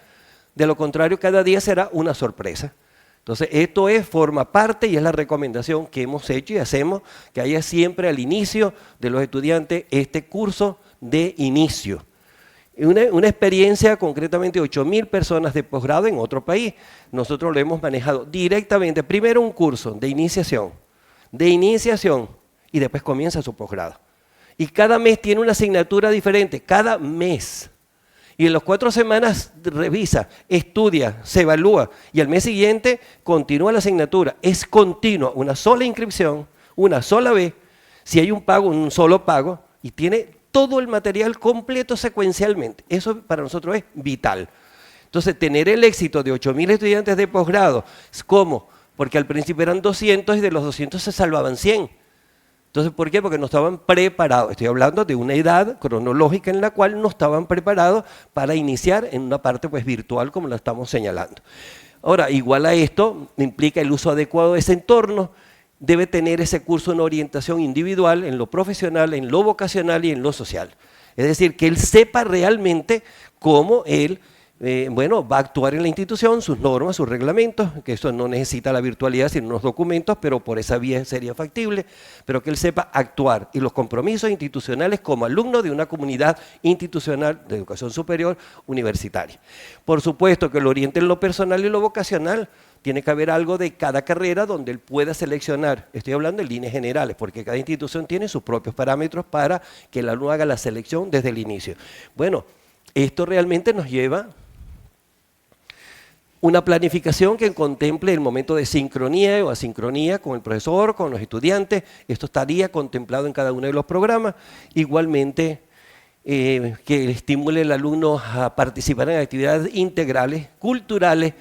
De lo contrario, cada día será una sorpresa. Entonces, esto forma parte y es la recomendación que hemos hecho y hacemos, que haya siempre al inicio de los estudiantes este curso de inicio. Una experiencia, concretamente 8.000 personas de posgrado en otro país. Nosotros lo hemos manejado directamente. Primero un curso de iniciación, y después comienza su posgrado. Y cada mes tiene una asignatura diferente, cada mes. Y en las 4 semanas revisa, estudia, se evalúa y al mes siguiente continúa la asignatura. Es continua, una sola inscripción, una sola vez. Si hay un pago, un solo pago y tiene todo el material completo secuencialmente. Eso para nosotros es vital. Entonces, tener el éxito de 8.000 estudiantes de posgrado, ¿cómo? Porque al principio eran 200 y de los 200 se salvaban 100. Entonces, ¿por qué? Porque no estaban preparados. Estoy hablando de una edad cronológica en la cual no estaban preparados para iniciar en una parte pues, virtual como la estamos señalando. Ahora, igual a esto, implica el uso adecuado de ese entorno. Debe tener ese curso una orientación individual en lo profesional, en lo vocacional y en lo social. Es decir, que él sepa realmente cómo él va a actuar en la institución, sus normas, sus reglamentos, que eso no necesita la virtualidad, sino unos documentos, pero por esa vía sería factible, pero que él sepa actuar y los compromisos institucionales como alumno de una comunidad institucional de educación superior universitaria. Por supuesto que lo oriente en lo personal y lo vocacional. Tiene que haber algo de cada carrera donde él pueda seleccionar. Estoy hablando en líneas generales, porque cada institución tiene sus propios parámetros para que el alumno haga la selección desde el inicio. Bueno, esto realmente nos lleva una planificación que contemple el momento de sincronía o asincronía con el profesor, con los estudiantes. Esto estaría contemplado en cada uno de los programas. Igualmente, que estimule al alumno a participar en actividades integrales, culturales,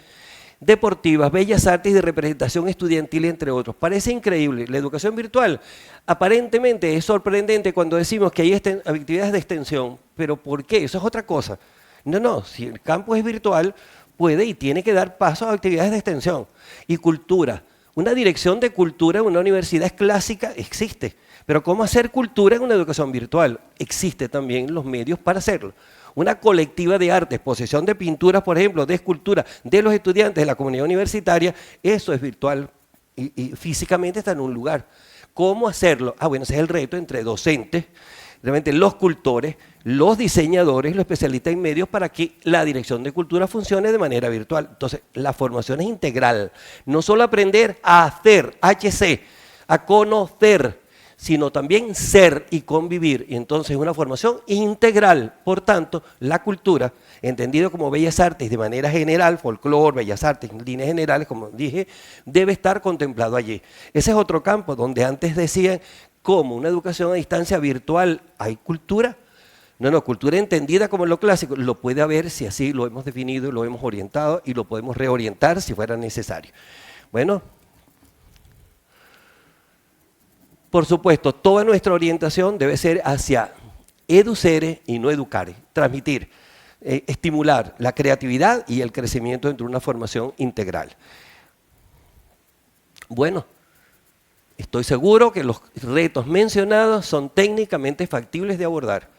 deportivas, bellas artes y de representación estudiantil, entre otros. Parece increíble. La educación virtual aparentemente es sorprendente cuando decimos que hay actividades de extensión. ¿Pero por qué? Eso es otra cosa. No, si el campus es virtual, puede y tiene que dar paso a actividades de extensión. Y cultura. Una dirección de cultura en una universidad clásica existe. Pero ¿cómo hacer cultura en una educación virtual? Existe también los medios para hacerlo. Una colectiva de arte, exposición de pinturas, por ejemplo, de escultura, de los estudiantes de la comunidad universitaria, eso es virtual y físicamente está en un lugar. ¿Cómo hacerlo? Bueno, ese es el reto entre docentes, realmente los cultores, los diseñadores, los especialistas en medios para que la dirección de cultura funcione de manera virtual. Entonces, la formación es integral. No solo aprender a hacer, a conocer, sino también ser y convivir. Y entonces una formación integral. Por tanto, la cultura, entendido como bellas artes de manera general, folclore, bellas artes en líneas generales, como dije, debe estar contemplado allí. Ese es otro campo donde antes decían, ¿cómo una educación a distancia virtual hay cultura? No, cultura entendida como lo clásico, lo puede haber si así lo hemos definido, lo hemos orientado y lo podemos reorientar si fuera necesario. Bueno, por supuesto, toda nuestra orientación debe ser hacia educere y no educare, transmitir. estimular la creatividad y el crecimiento dentro de una formación integral. Bueno, estoy seguro que los retos mencionados son técnicamente factibles de abordar.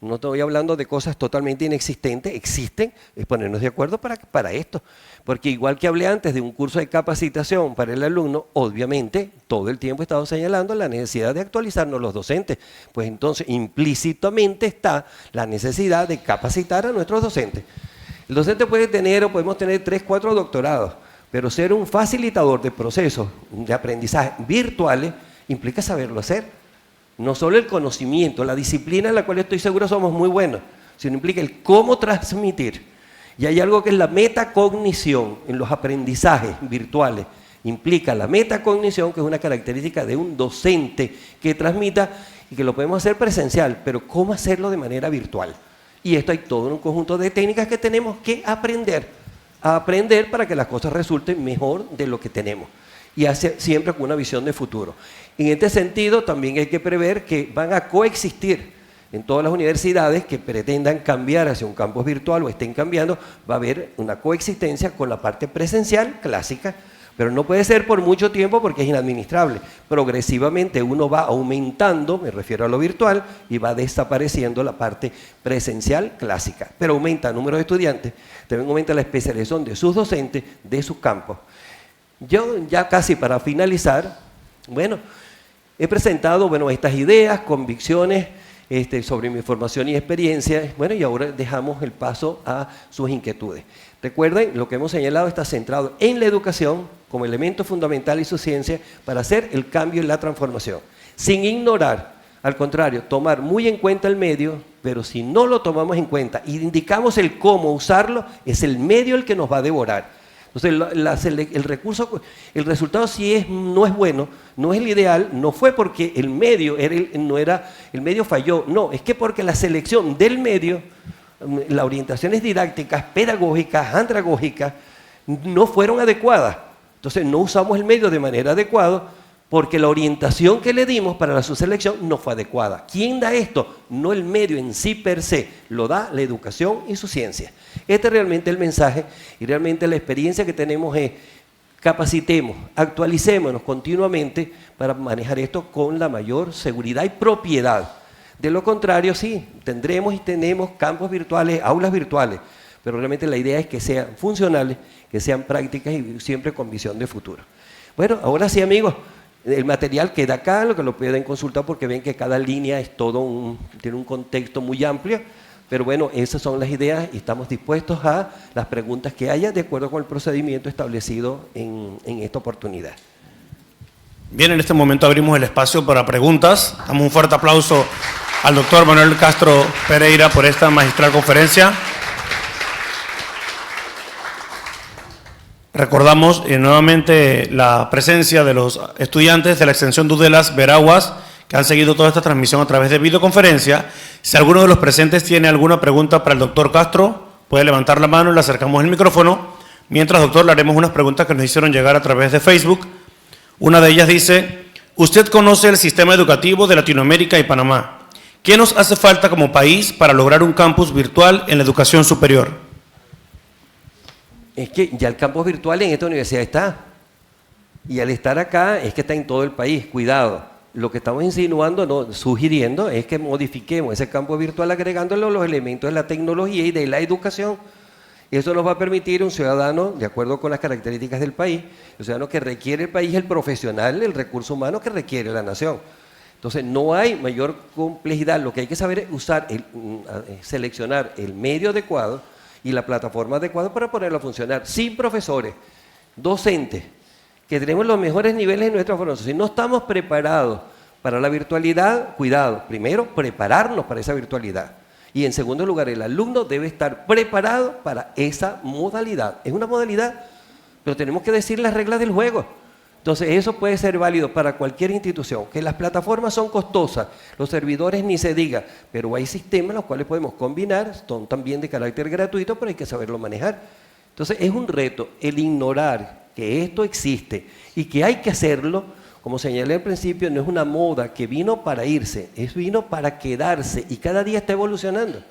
No estoy hablando de cosas totalmente inexistentes, existen, es ponernos de acuerdo para esto. Porque igual que hablé antes de un curso de capacitación para el alumno, obviamente todo el tiempo he estado señalando la necesidad de actualizarnos los docentes. Pues entonces implícitamente está la necesidad de capacitar a nuestros docentes. El docente puede tener o podemos tener 3, 4 doctorados, pero ser un facilitador de procesos de aprendizaje virtuales implica saberlo hacer. No solo el conocimiento, la disciplina en la cual estoy seguro somos muy buenos, sino implica el cómo transmitir. Y hay algo que es la metacognición en los aprendizajes virtuales. Implica la metacognición, que es una característica de un docente que transmita y que lo podemos hacer presencial, pero cómo hacerlo de manera virtual. Y esto hay todo un conjunto de técnicas que tenemos que aprender, a aprender para que las cosas resulten mejor de lo que tenemos. Y siempre con una visión de futuro. En este sentido, también hay que prever que van a coexistir en todas las universidades que pretendan cambiar hacia un campus virtual o estén cambiando, va a haber una coexistencia con la parte presencial clásica, pero no puede ser por mucho tiempo porque es inadministrable. Progresivamente uno va aumentando, me refiero a lo virtual, y va desapareciendo la parte presencial clásica. Pero aumenta el número de estudiantes, también aumenta la especialización de sus docentes, de sus campos. Yo ya casi para finalizar, bueno, he presentado estas ideas, convicciones sobre mi formación y experiencia, bueno, y ahora dejamos el paso a sus inquietudes. Recuerden, lo que hemos señalado está centrado en la educación como elemento fundamental y su ciencia para hacer el cambio y la transformación, sin ignorar, al contrario, tomar muy en cuenta el medio, pero si no lo tomamos en cuenta y indicamos el cómo usarlo, es el medio el que nos va a devorar. Entonces, el resultado si no es bueno, no es el ideal, no fue porque el medio el medio falló, no, es que porque la selección del medio, las orientaciones didácticas, pedagógicas, andragógicas, no fueron adecuadas. Entonces, no usamos el medio de manera adecuada porque la orientación que le dimos para su selección no fue adecuada. ¿Quién da esto? No el medio en sí per se, lo da la educación y su ciencia. Este es realmente el mensaje y realmente la experiencia que tenemos es capacitemos, actualicémonos continuamente para manejar esto con la mayor seguridad y propiedad. De lo contrario, sí, tendremos y tenemos campos virtuales, aulas virtuales, pero realmente la idea es que sean funcionales, que sean prácticas y siempre con visión de futuro. Bueno, ahora sí, amigos. El material queda acá, lo que lo pueden consultar porque ven que cada línea es tiene un contexto muy amplio, pero bueno, esas son las ideas y estamos dispuestos a las preguntas que haya de acuerdo con el procedimiento establecido en esta oportunidad. Bien, en este momento abrimos el espacio para preguntas. Damos un fuerte aplauso al doctor Manuel Castro Pereira por esta magistral conferencia. Recordamos nuevamente la presencia de los estudiantes de la extensión de Uddelas Veraguas que han seguido toda esta transmisión a través de videoconferencia. Si alguno de los presentes tiene alguna pregunta para el doctor Castro, puede levantar la mano y le acercamos el micrófono. Mientras, doctor, le haremos unas preguntas que nos hicieron llegar a través de Facebook. Una de ellas dice, usted conoce el sistema educativo de Latinoamérica y Panamá. ¿Qué nos hace falta como país para lograr un campus virtual en la educación superior? Es que ya el campus virtual en esta universidad está. Y al estar acá es que está en todo el país. Cuidado. Lo que estamos insinuando, no, sugiriendo, es que modifiquemos ese campus virtual agregándole los elementos de la tecnología y de la educación. Eso nos va a permitir un ciudadano, de acuerdo con las características del país, el ciudadano que requiere el país, el profesional, el recurso humano que requiere la nación. Entonces, no hay mayor complejidad. Lo que hay que saber es seleccionar el medio adecuado y la plataforma adecuada para ponerlo a funcionar, sin profesores, docentes, que tenemos los mejores niveles en nuestra formación. Si no estamos preparados para la virtualidad, cuidado, primero, prepararnos para esa virtualidad. Y en segundo lugar, el alumno debe estar preparado para esa modalidad. Es una modalidad, pero tenemos que decir las reglas del juego. Entonces, eso puede ser válido para cualquier institución, que las plataformas son costosas, los servidores ni se diga, pero hay sistemas los cuales podemos combinar, son también de carácter gratuito, pero hay que saberlo manejar. Entonces, es un reto el ignorar que esto existe y que hay que hacerlo, como señalé al principio, no es una moda que vino para irse, vino para quedarse y cada día está evolucionando.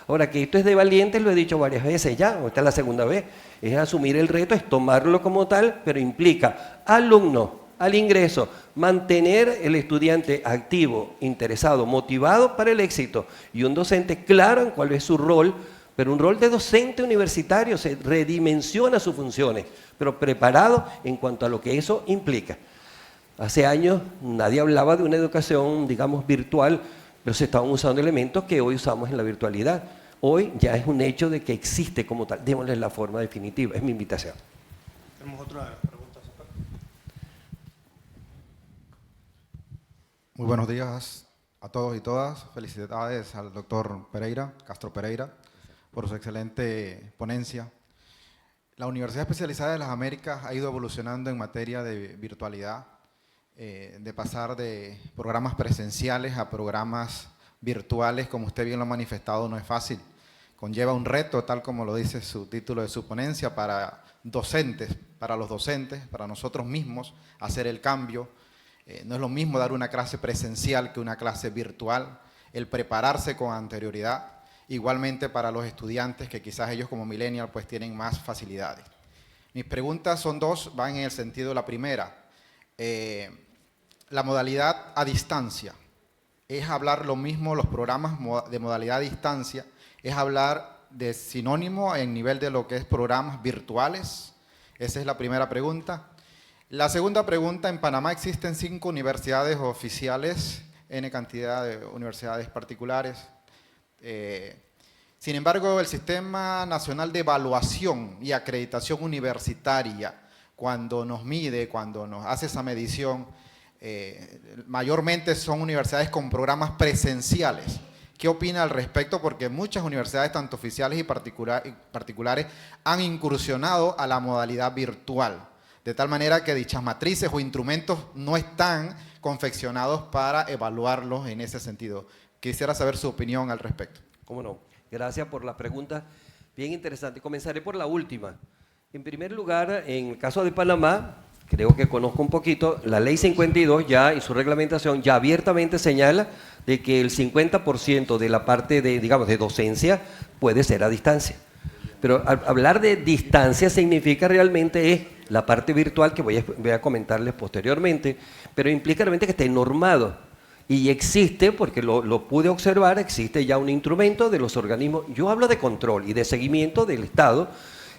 Ahora, que esto es de valientes, lo he dicho varias veces ya, esta es la segunda vez, es asumir el reto, es tomarlo como tal, pero implica alumno, al ingreso, mantener el estudiante activo, interesado, motivado para el éxito y un docente claro en cuál es su rol, pero un rol de docente universitario, se redimensiona sus funciones, pero preparado en cuanto a lo que eso implica. Hace años nadie hablaba de una educación, digamos, virtual, pero se estaban usando elementos que hoy usamos en la virtualidad. Hoy ya es un hecho de que existe como tal. Démosle la forma definitiva, es mi invitación. Tenemos otra pregunta. Muy buenos días a todos y todas. Felicidades al doctor Pereira, Castro Pereira, por su excelente ponencia. La Universidad Especializada de las Américas ha ido evolucionando en materia de virtualidad, de pasar de programas presenciales a programas virtuales, como usted bien lo ha manifestado, no es fácil. Conlleva un reto, tal como lo dice su título de su ponencia, para docentes, para los docentes, para nosotros mismos, hacer el cambio. No es lo mismo dar una clase presencial que una clase virtual, el prepararse con anterioridad, igualmente para los estudiantes que quizás ellos como millennial pues tienen más facilidades. Mis preguntas son dos, van en el sentido, la primera, la modalidad a distancia. Es hablar lo mismo, los programas de modalidad a distancia, es hablar de sinónimo en nivel de lo que es programas virtuales. Esa es la primera pregunta. La segunda pregunta, en Panamá existen 5 universidades oficiales, N cantidad de universidades particulares. Sin embargo, el Sistema Nacional de Evaluación y Acreditación Universitaria, cuando nos mide, cuando nos hace esa medición, mayormente son universidades con programas presenciales. ¿Qué opina al respecto? Porque muchas universidades, tanto oficiales y particulares, han incursionado a la modalidad virtual, de tal manera que dichas matrices o instrumentos no están confeccionados para evaluarlos en ese sentido. Quisiera saber su opinión al respecto. ¿Cómo no? Gracias por la pregunta, bien interesante. Comenzaré por la última. En primer lugar, en el caso de Panamá, creo que conozco un poquito, la Ley 52 ya y su reglamentación ya abiertamente señala de que el 50% de la parte de, digamos, de docencia puede ser a distancia. Pero hablar de distancia significa realmente es la parte virtual que voy a comentarles posteriormente, pero implica realmente que esté normado. Y existe, porque lo pude observar, existe ya un instrumento de los organismos, yo hablo de control y de seguimiento del Estado,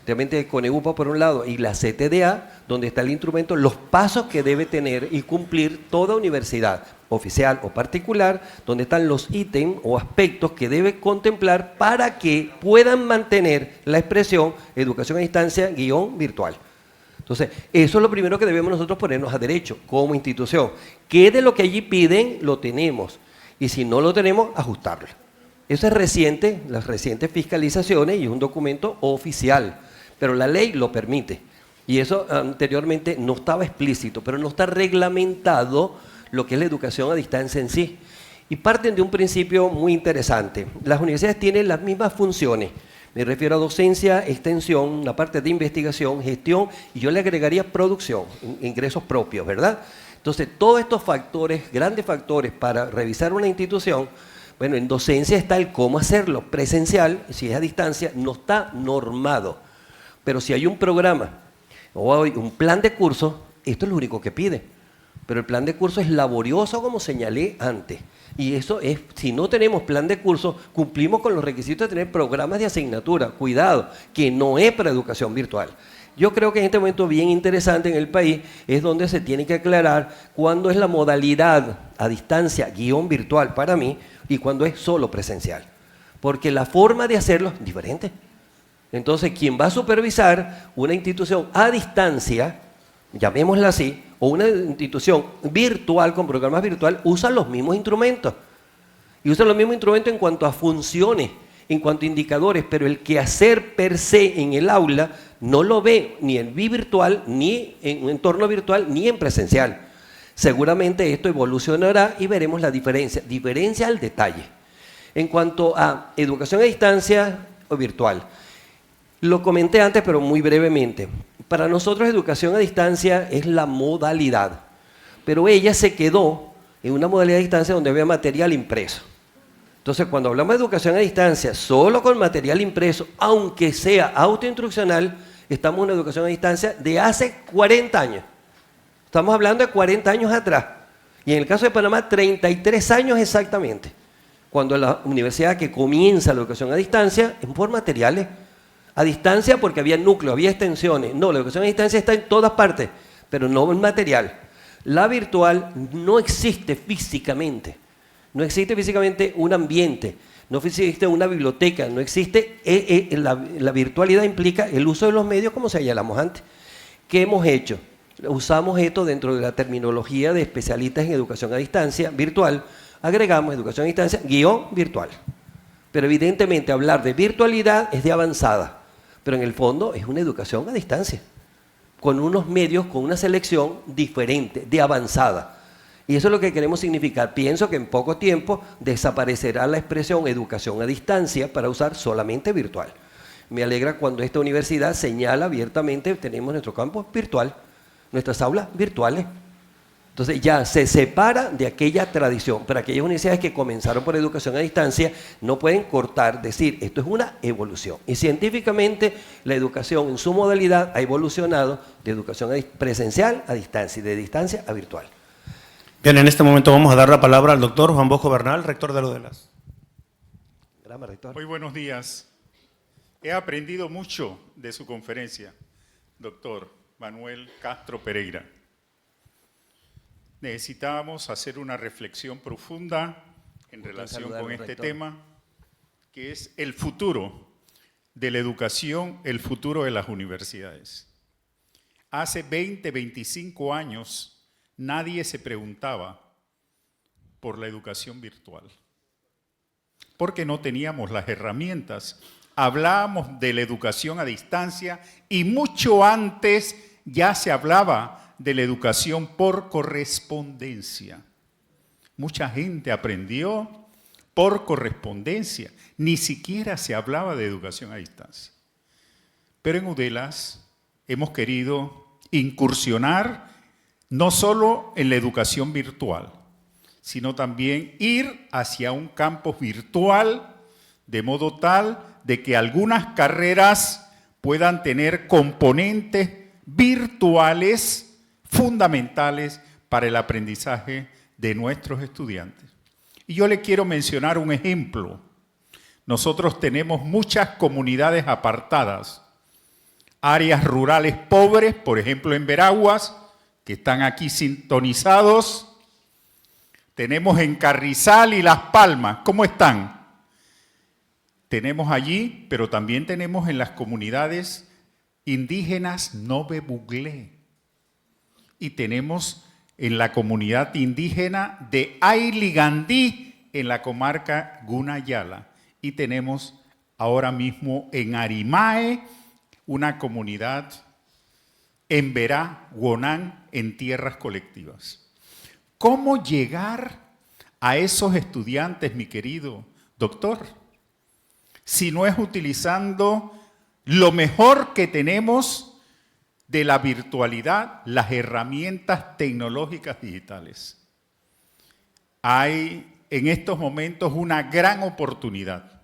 realmente con EUPA por un lado y la CTDA, donde está el instrumento, los pasos que debe tener y cumplir toda universidad, oficial o particular, donde están los ítems o aspectos que debe contemplar para que puedan mantener la expresión educación a distancia _virtual. Entonces, eso es lo primero que debemos nosotros ponernos a derecho como institución. ¿Qué de lo que allí piden lo tenemos? Y si no lo tenemos, ajustarlo. Eso es reciente, las recientes fiscalizaciones y es un documento oficial, pero la ley lo permite. Y eso anteriormente no estaba explícito, pero no está reglamentado lo que es la educación a distancia en sí. Y parten de un principio muy interesante. Las universidades tienen las mismas funciones. Me refiero a docencia, extensión, la parte de investigación, gestión, y yo le agregaría producción, ingresos propios, ¿verdad? Entonces, todos estos factores, grandes factores para revisar una institución, bueno, en docencia está el cómo hacerlo. Presencial, si es a distancia, no está normado. Pero si hay un programa o hay un plan de curso, esto es lo único que pide. Pero el plan de curso es laborioso, como señalé antes. Y eso es, si no tenemos plan de curso, cumplimos con los requisitos de tener programas de asignatura. Cuidado, que no es para educación virtual. Yo creo que en este momento bien interesante en el país es donde se tiene que aclarar cuándo es la modalidad a distancia _virtual para mí y cuándo es solo presencial. Porque la forma de hacerlo es diferente. Entonces, quien va a supervisar una institución a distancia, llamémosla así, o una institución virtual con programas virtuales, usa los mismos instrumentos. Y usa los mismos instrumentos en cuanto a funciones, en cuanto a indicadores, pero el quehacer per se en el aula no lo ve ni en virtual, ni en un entorno virtual, ni en presencial. Seguramente esto evolucionará y veremos la diferencia al detalle. En cuanto a educación a distancia o virtual, lo comenté antes, pero muy brevemente. Para nosotros educación a distancia es la modalidad, pero ella se quedó en una modalidad de distancia donde había material impreso. Entonces, cuando hablamos de educación a distancia, solo con material impreso, aunque sea autoinstruccional, estamos en una educación a distancia de hace 40 años. Estamos hablando de 40 años atrás. Y en el caso de Panamá, 33 años exactamente. Cuando la universidad que comienza la educación a distancia es por materiales. A distancia porque había núcleos, había extensiones. No, la educación a distancia está en todas partes, pero no en material. La virtual no existe físicamente. No existe físicamente un ambiente, no existe una biblioteca, no existe. La virtualidad implica el uso de los medios como señalamos antes. ¿Qué hemos hecho? Usamos esto dentro de la terminología de especialistas en educación a distancia virtual. Agregamos educación a distancia _ virtual. Pero evidentemente hablar de virtualidad es de avanzada, pero en el fondo es una educación a distancia, con unos medios, con una selección diferente, de avanzada. Y eso es lo que queremos significar. Pienso que en poco tiempo desaparecerá la expresión educación a distancia para usar solamente virtual. Me alegra cuando esta universidad señala abiertamente, tenemos nuestro campus virtual, nuestras aulas virtuales. Entonces ya se separa de aquella tradición. Pero aquellas universidades que comenzaron por educación a distancia no pueden cortar, decir, esto es una evolución. Y científicamente la educación en su modalidad ha evolucionado de educación presencial a distancia y de distancia a virtual. Bien, en este momento vamos a dar la palabra al doctor Juan Bosco Bernal, rector de la UDELAS. Muy buenos días. He aprendido mucho de su conferencia, doctor Manuel Castro Pereira. Necesitábamos hacer una reflexión profunda en relación con este tema, que es el futuro de la educación, el futuro de las universidades. Hace 20, 25 años, nadie se preguntaba por la educación virtual, porque no teníamos las herramientas. Hablábamos de la educación a distancia y mucho antes ya se hablaba de la educación por correspondencia. Mucha gente aprendió por correspondencia, ni siquiera se hablaba de educación a distancia. Pero en UDELAS hemos querido incursionar no solo en la educación virtual, sino también ir hacia un campus virtual de modo tal de que algunas carreras puedan tener componentes virtuales fundamentales para el aprendizaje de nuestros estudiantes. Y yo le quiero mencionar un ejemplo. Nosotros tenemos muchas comunidades apartadas, áreas rurales pobres, por ejemplo en Veraguas, que están aquí sintonizados. Tenemos en Carrizal y Las Palmas. ¿Cómo están? Tenemos allí, pero también tenemos en las comunidades indígenas Nove Buglé. Y tenemos en la comunidad indígena de Ayligandí, en la comarca Gunayala. Y tenemos ahora mismo en Arimae una comunidad en Verá, Guonán, en tierras colectivas. ¿Cómo llegar a esos estudiantes, mi querido doctor? Si no es utilizando lo mejor que tenemos de la virtualidad, las herramientas tecnológicas digitales. Hay en estos momentos una gran oportunidad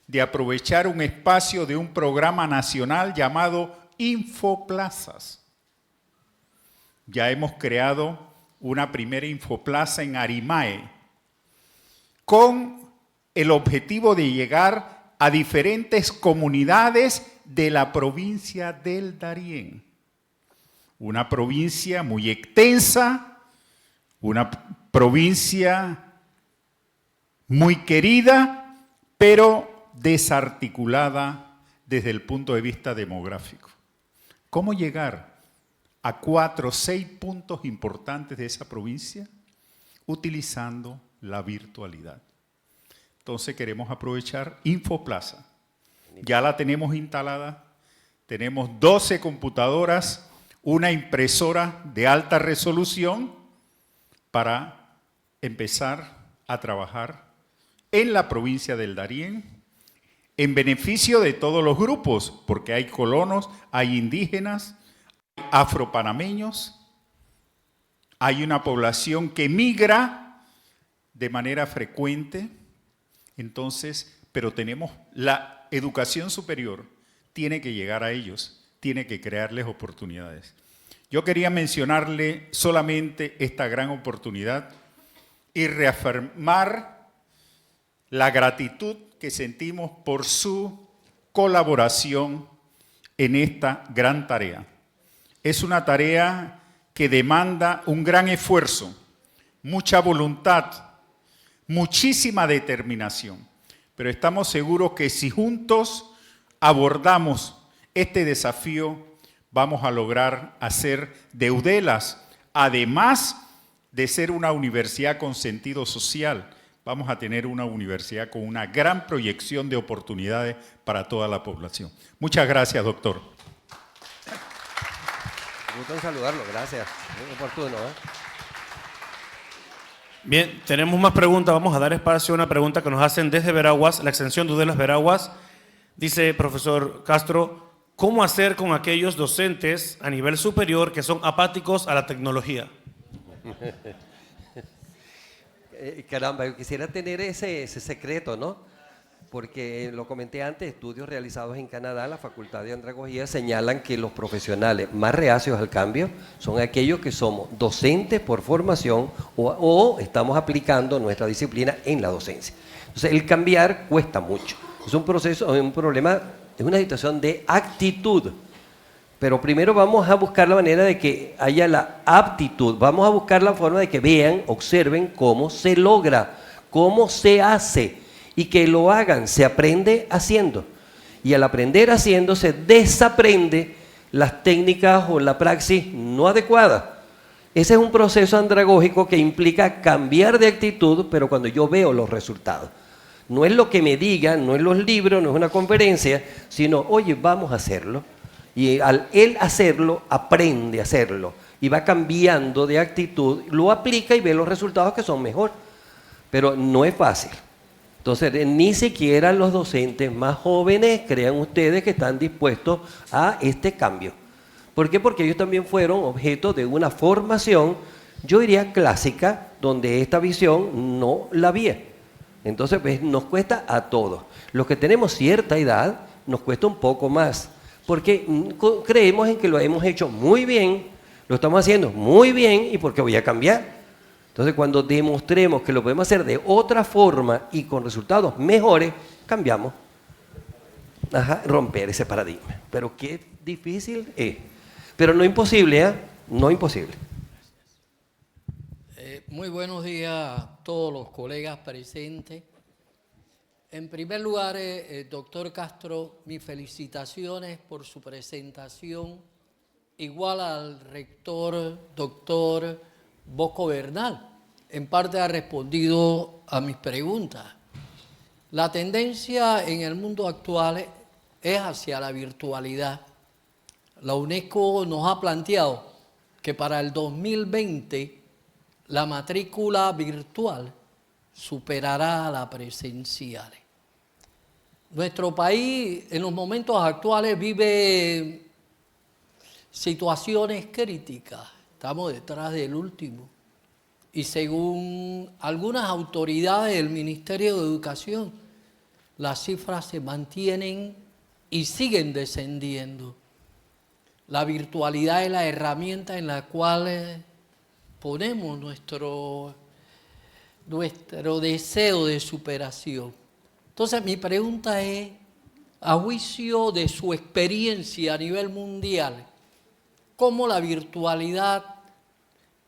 de aprovechar un espacio de un programa nacional llamado Infoplazas. Ya hemos creado una primera Infoplaza en Arimae con el objetivo de llegar a diferentes comunidades de la provincia del Darién. Una provincia muy extensa, una provincia muy querida, pero desarticulada desde el punto de vista demográfico. ¿Cómo llegar a 4 o 6 puntos importantes de esa provincia? Utilizando la virtualidad. Entonces queremos aprovechar Infoplaza. Ya la tenemos instalada, tenemos 12 computadoras, una impresora de alta resolución para empezar a trabajar en la provincia del Darién, en beneficio de todos los grupos, porque hay colonos, hay indígenas, hay afropanameños, hay una población que migra de manera frecuente Entonces, pero tenemos la educación superior, tiene que llegar a ellos, tiene que crearles oportunidades. Yo quería mencionarle solamente esta gran oportunidad y reafirmar la gratitud que sentimos por su colaboración en esta gran tarea. Es una tarea que demanda un gran esfuerzo, mucha voluntad, muchísima determinación, pero estamos seguros que si juntos abordamos este desafío, vamos a lograr hacer de Udelas, además de ser una universidad con sentido social, vamos a tener una universidad con una gran proyección de oportunidades para toda la población. Muchas gracias, doctor. Gusto en saludarlo, gracias. Muy oportuno, ¿eh? Bien, tenemos más preguntas. Vamos a dar espacio a una pregunta que nos hacen desde Veraguas, la extensión de Udelas Veraguas. Dice, profesor Castro, ¿cómo hacer con aquellos docentes a nivel superior que son apáticos a la tecnología? Caramba, yo quisiera tener ese secreto, ¿no? Porque lo comenté antes, estudios realizados en Canadá, la Facultad de Andragogía, señalan que los profesionales más reacios al cambio son aquellos que somos docentes por formación o estamos aplicando nuestra disciplina en la docencia. Entonces, el cambiar cuesta mucho. Es un proceso, es un problema, es una situación de actitud. Pero primero vamos a buscar la manera de que haya la aptitud. Vamos a buscar la forma de que vean, observen cómo se logra, cómo se hace y que lo hagan. Se aprende haciendo. Y al aprender haciendo se desaprende las técnicas o la praxis no adecuada. Ese es un proceso andragógico que implica cambiar de actitud, pero cuando yo veo los resultados. No es lo que me digan, no es los libros, no es una conferencia, sino, oye, vamos a hacerlo. Y al él hacerlo, aprende a hacerlo. Y va cambiando de actitud, lo aplica y ve los resultados que son mejor. Pero no es fácil. Entonces, ni siquiera los docentes más jóvenes crean ustedes que están dispuestos a este cambio. ¿Por qué? Porque ellos también fueron objeto de una formación, yo diría clásica, donde esta visión no la había. Entonces, pues, nos cuesta a todos. Los que tenemos cierta edad, nos cuesta un poco más. Porque creemos en que lo hemos hecho muy bien, lo estamos haciendo muy bien y porque voy a cambiar. Entonces, cuando demostremos que lo podemos hacer de otra forma y con resultados mejores, cambiamos. Romper ese paradigma. Pero qué difícil es. Pero no imposible, ¿eh? No imposible. Muy buenos días a todos los colegas presentes. En primer lugar, doctor Castro, mis felicitaciones por su presentación, igual al rector, doctor Bosco Bernal. En parte ha respondido a mis preguntas. La tendencia en el mundo actual es hacia la virtualidad. La UNESCO nos ha planteado que para el 2020 la matrícula virtual superará a la presencial. Nuestro país en los momentos actuales vive situaciones críticas. Estamos detrás del último. Y según algunas autoridades del Ministerio de Educación, las cifras se mantienen y siguen descendiendo. La virtualidad es la herramienta en la cual ponemos nuestro deseo de superación. Entonces mi pregunta es, a juicio de su experiencia a nivel mundial, ¿cómo la virtualidad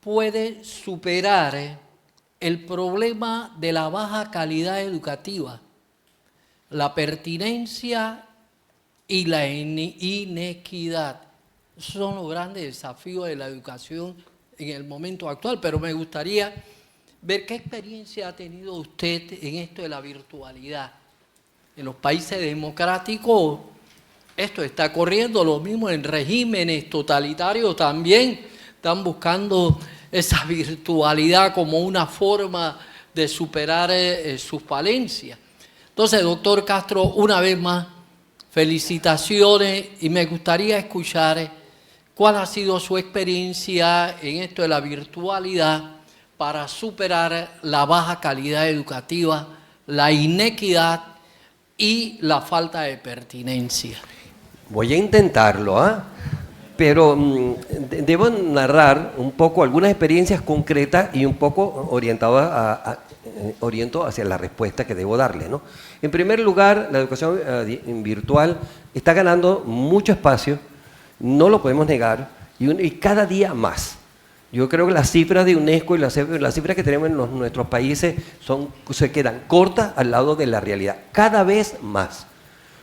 puede superar el problema de la baja calidad educativa, la pertinencia y la inequidad? Esos son los grandes desafíos de la educación en el momento actual, pero me gustaría ver qué experiencia ha tenido usted en esto de la virtualidad. En los países democráticos esto está corriendo, lo mismo en regímenes totalitarios también están buscando esa virtualidad como una forma de superar sus falencias. Entonces, doctor Castro, una vez más, felicitaciones y me gustaría escuchar cuál ha sido su experiencia en esto de la virtualidad para superar la baja calidad educativa la inequidad y la falta de pertinencia. Voy a intentarlo, ¿ah? Pero debo narrar un poco algunas experiencias concretas y un poco oriento hacia la respuesta que debo darle, ¿no? En primer lugar, la educación virtual está ganando mucho espacio, no lo podemos negar, y cada día más. Yo creo que las cifras de UNESCO y las cifras que tenemos en nuestros países se quedan cortas al lado de la realidad, cada vez más.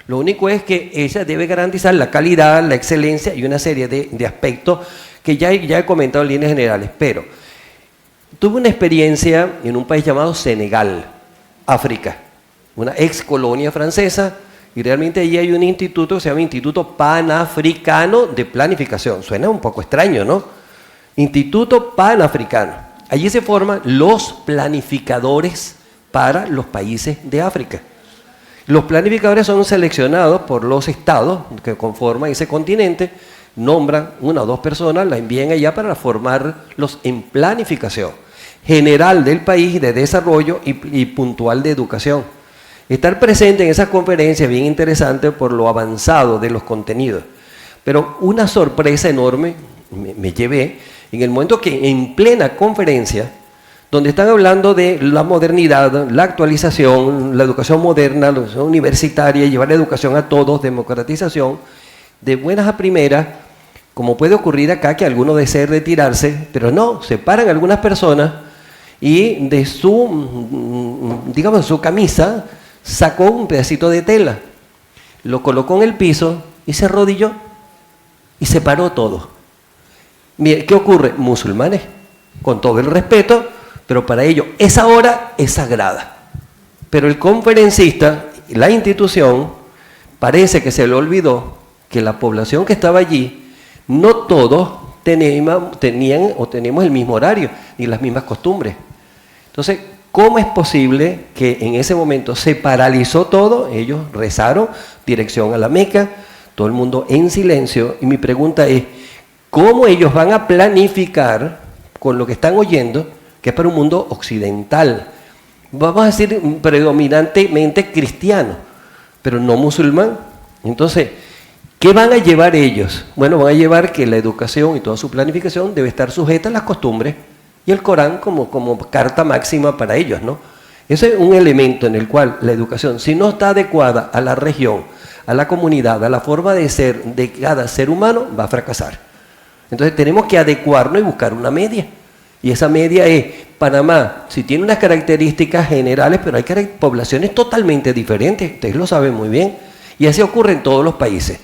Lo único es que ella debe garantizar la calidad, la excelencia y una serie de aspectos que ya he comentado en líneas generales. Pero tuve una experiencia en un país llamado Senegal, África, una ex colonia francesa, y realmente allí hay un instituto que se llama Instituto Panafricano de Planificación. Suena un poco extraño, ¿no? Instituto Panafricano. Allí se forman los planificadores para los países de África. Los planificadores son seleccionados por los estados que conforman ese continente, nombran una o dos personas, la envían allá para formarlos en planificación general del país, de desarrollo y puntual de educación. Estar presente en esa conferencia es bien interesante por lo avanzado de los contenidos. Pero una sorpresa enorme me llevé en el momento que en plena conferencia, donde están hablando de la modernidad, la actualización, la educación moderna, la educación universitaria, llevar la educación a todos, democratización, de buenas a primeras, como puede ocurrir acá que alguno desee retirarse, pero no, se paran algunas personas y de su camisa sacó un pedacito de tela, lo colocó en el piso y se arrodilló y se paró todo. Mire, ¿qué ocurre? Musulmanes, con todo el respeto, pero para ellos esa hora es sagrada. Pero el conferencista, la institución, parece que se le olvidó que la población que estaba allí, no todos tenían o teníamos el mismo horario, ni las mismas costumbres. Entonces, ¿cómo es posible que en ese momento se paralizó todo? Ellos rezaron, dirección a la Meca, todo el mundo en silencio, y mi pregunta es, ¿cómo ellos van a planificar con lo que están oyendo, que es para un mundo occidental, vamos a decir predominantemente cristiano, pero no musulmán? Entonces, ¿qué van a llevar ellos? Bueno, van a llevar que la educación y toda su planificación debe estar sujeta a las costumbres y el Corán como carta máxima para ellos, ¿no? Ese es un elemento en el cual la educación, si no está adecuada a la región, a la comunidad, a la forma de ser de cada ser humano, va a fracasar. Entonces tenemos que adecuarnos y buscar una media. Y esa media es, Panamá, si tiene unas características generales, pero hay poblaciones totalmente diferentes, ustedes lo saben muy bien, y así ocurre en todos los países.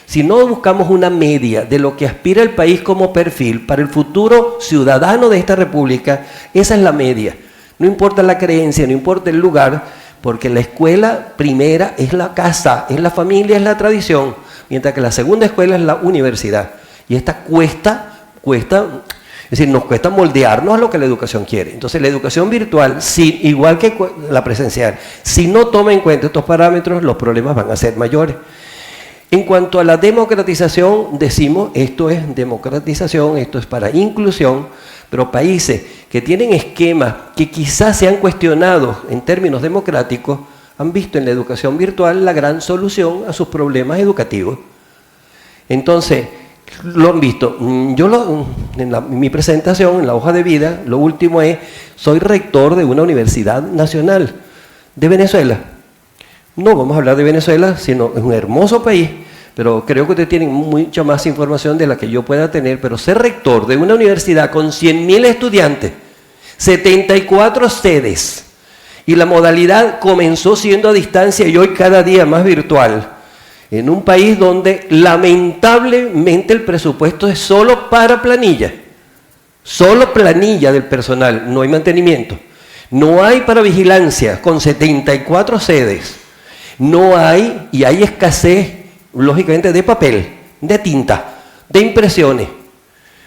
Si no buscamos una media de lo que aspira el país como perfil para el futuro ciudadano de esta república, esa es la media. No importa la creencia, no importa el lugar, porque la escuela primera es la casa, es la familia, es la tradición, mientras que la segunda escuela es la universidad. Y esta cuesta, es decir, nos cuesta moldearnos a lo que la educación quiere. Entonces la educación virtual, igual que la presencial, si no toma en cuenta estos parámetros, los problemas van a ser mayores. En cuanto a la democratización, decimos, esto es democratización, esto es para inclusión, pero países que tienen esquemas que quizás se han cuestionado en términos democráticos, han visto en la educación virtual la gran solución a sus problemas educativos. Entonces, lo han visto. Yo en mi presentación, en la hoja de vida, lo último es, soy rector de una universidad nacional de Venezuela. No vamos a hablar de Venezuela, sino es un hermoso país, pero creo que ustedes tienen mucha más información de la que yo pueda tener, pero ser rector de una universidad con 100.000 estudiantes, 74 sedes, y la modalidad comenzó siendo a distancia y hoy cada día más virtual, en un país donde lamentablemente el presupuesto es solo para planilla del personal, no hay mantenimiento, no hay para vigilancia con 74 sedes, no hay y hay escasez lógicamente de papel, de tinta, de impresiones.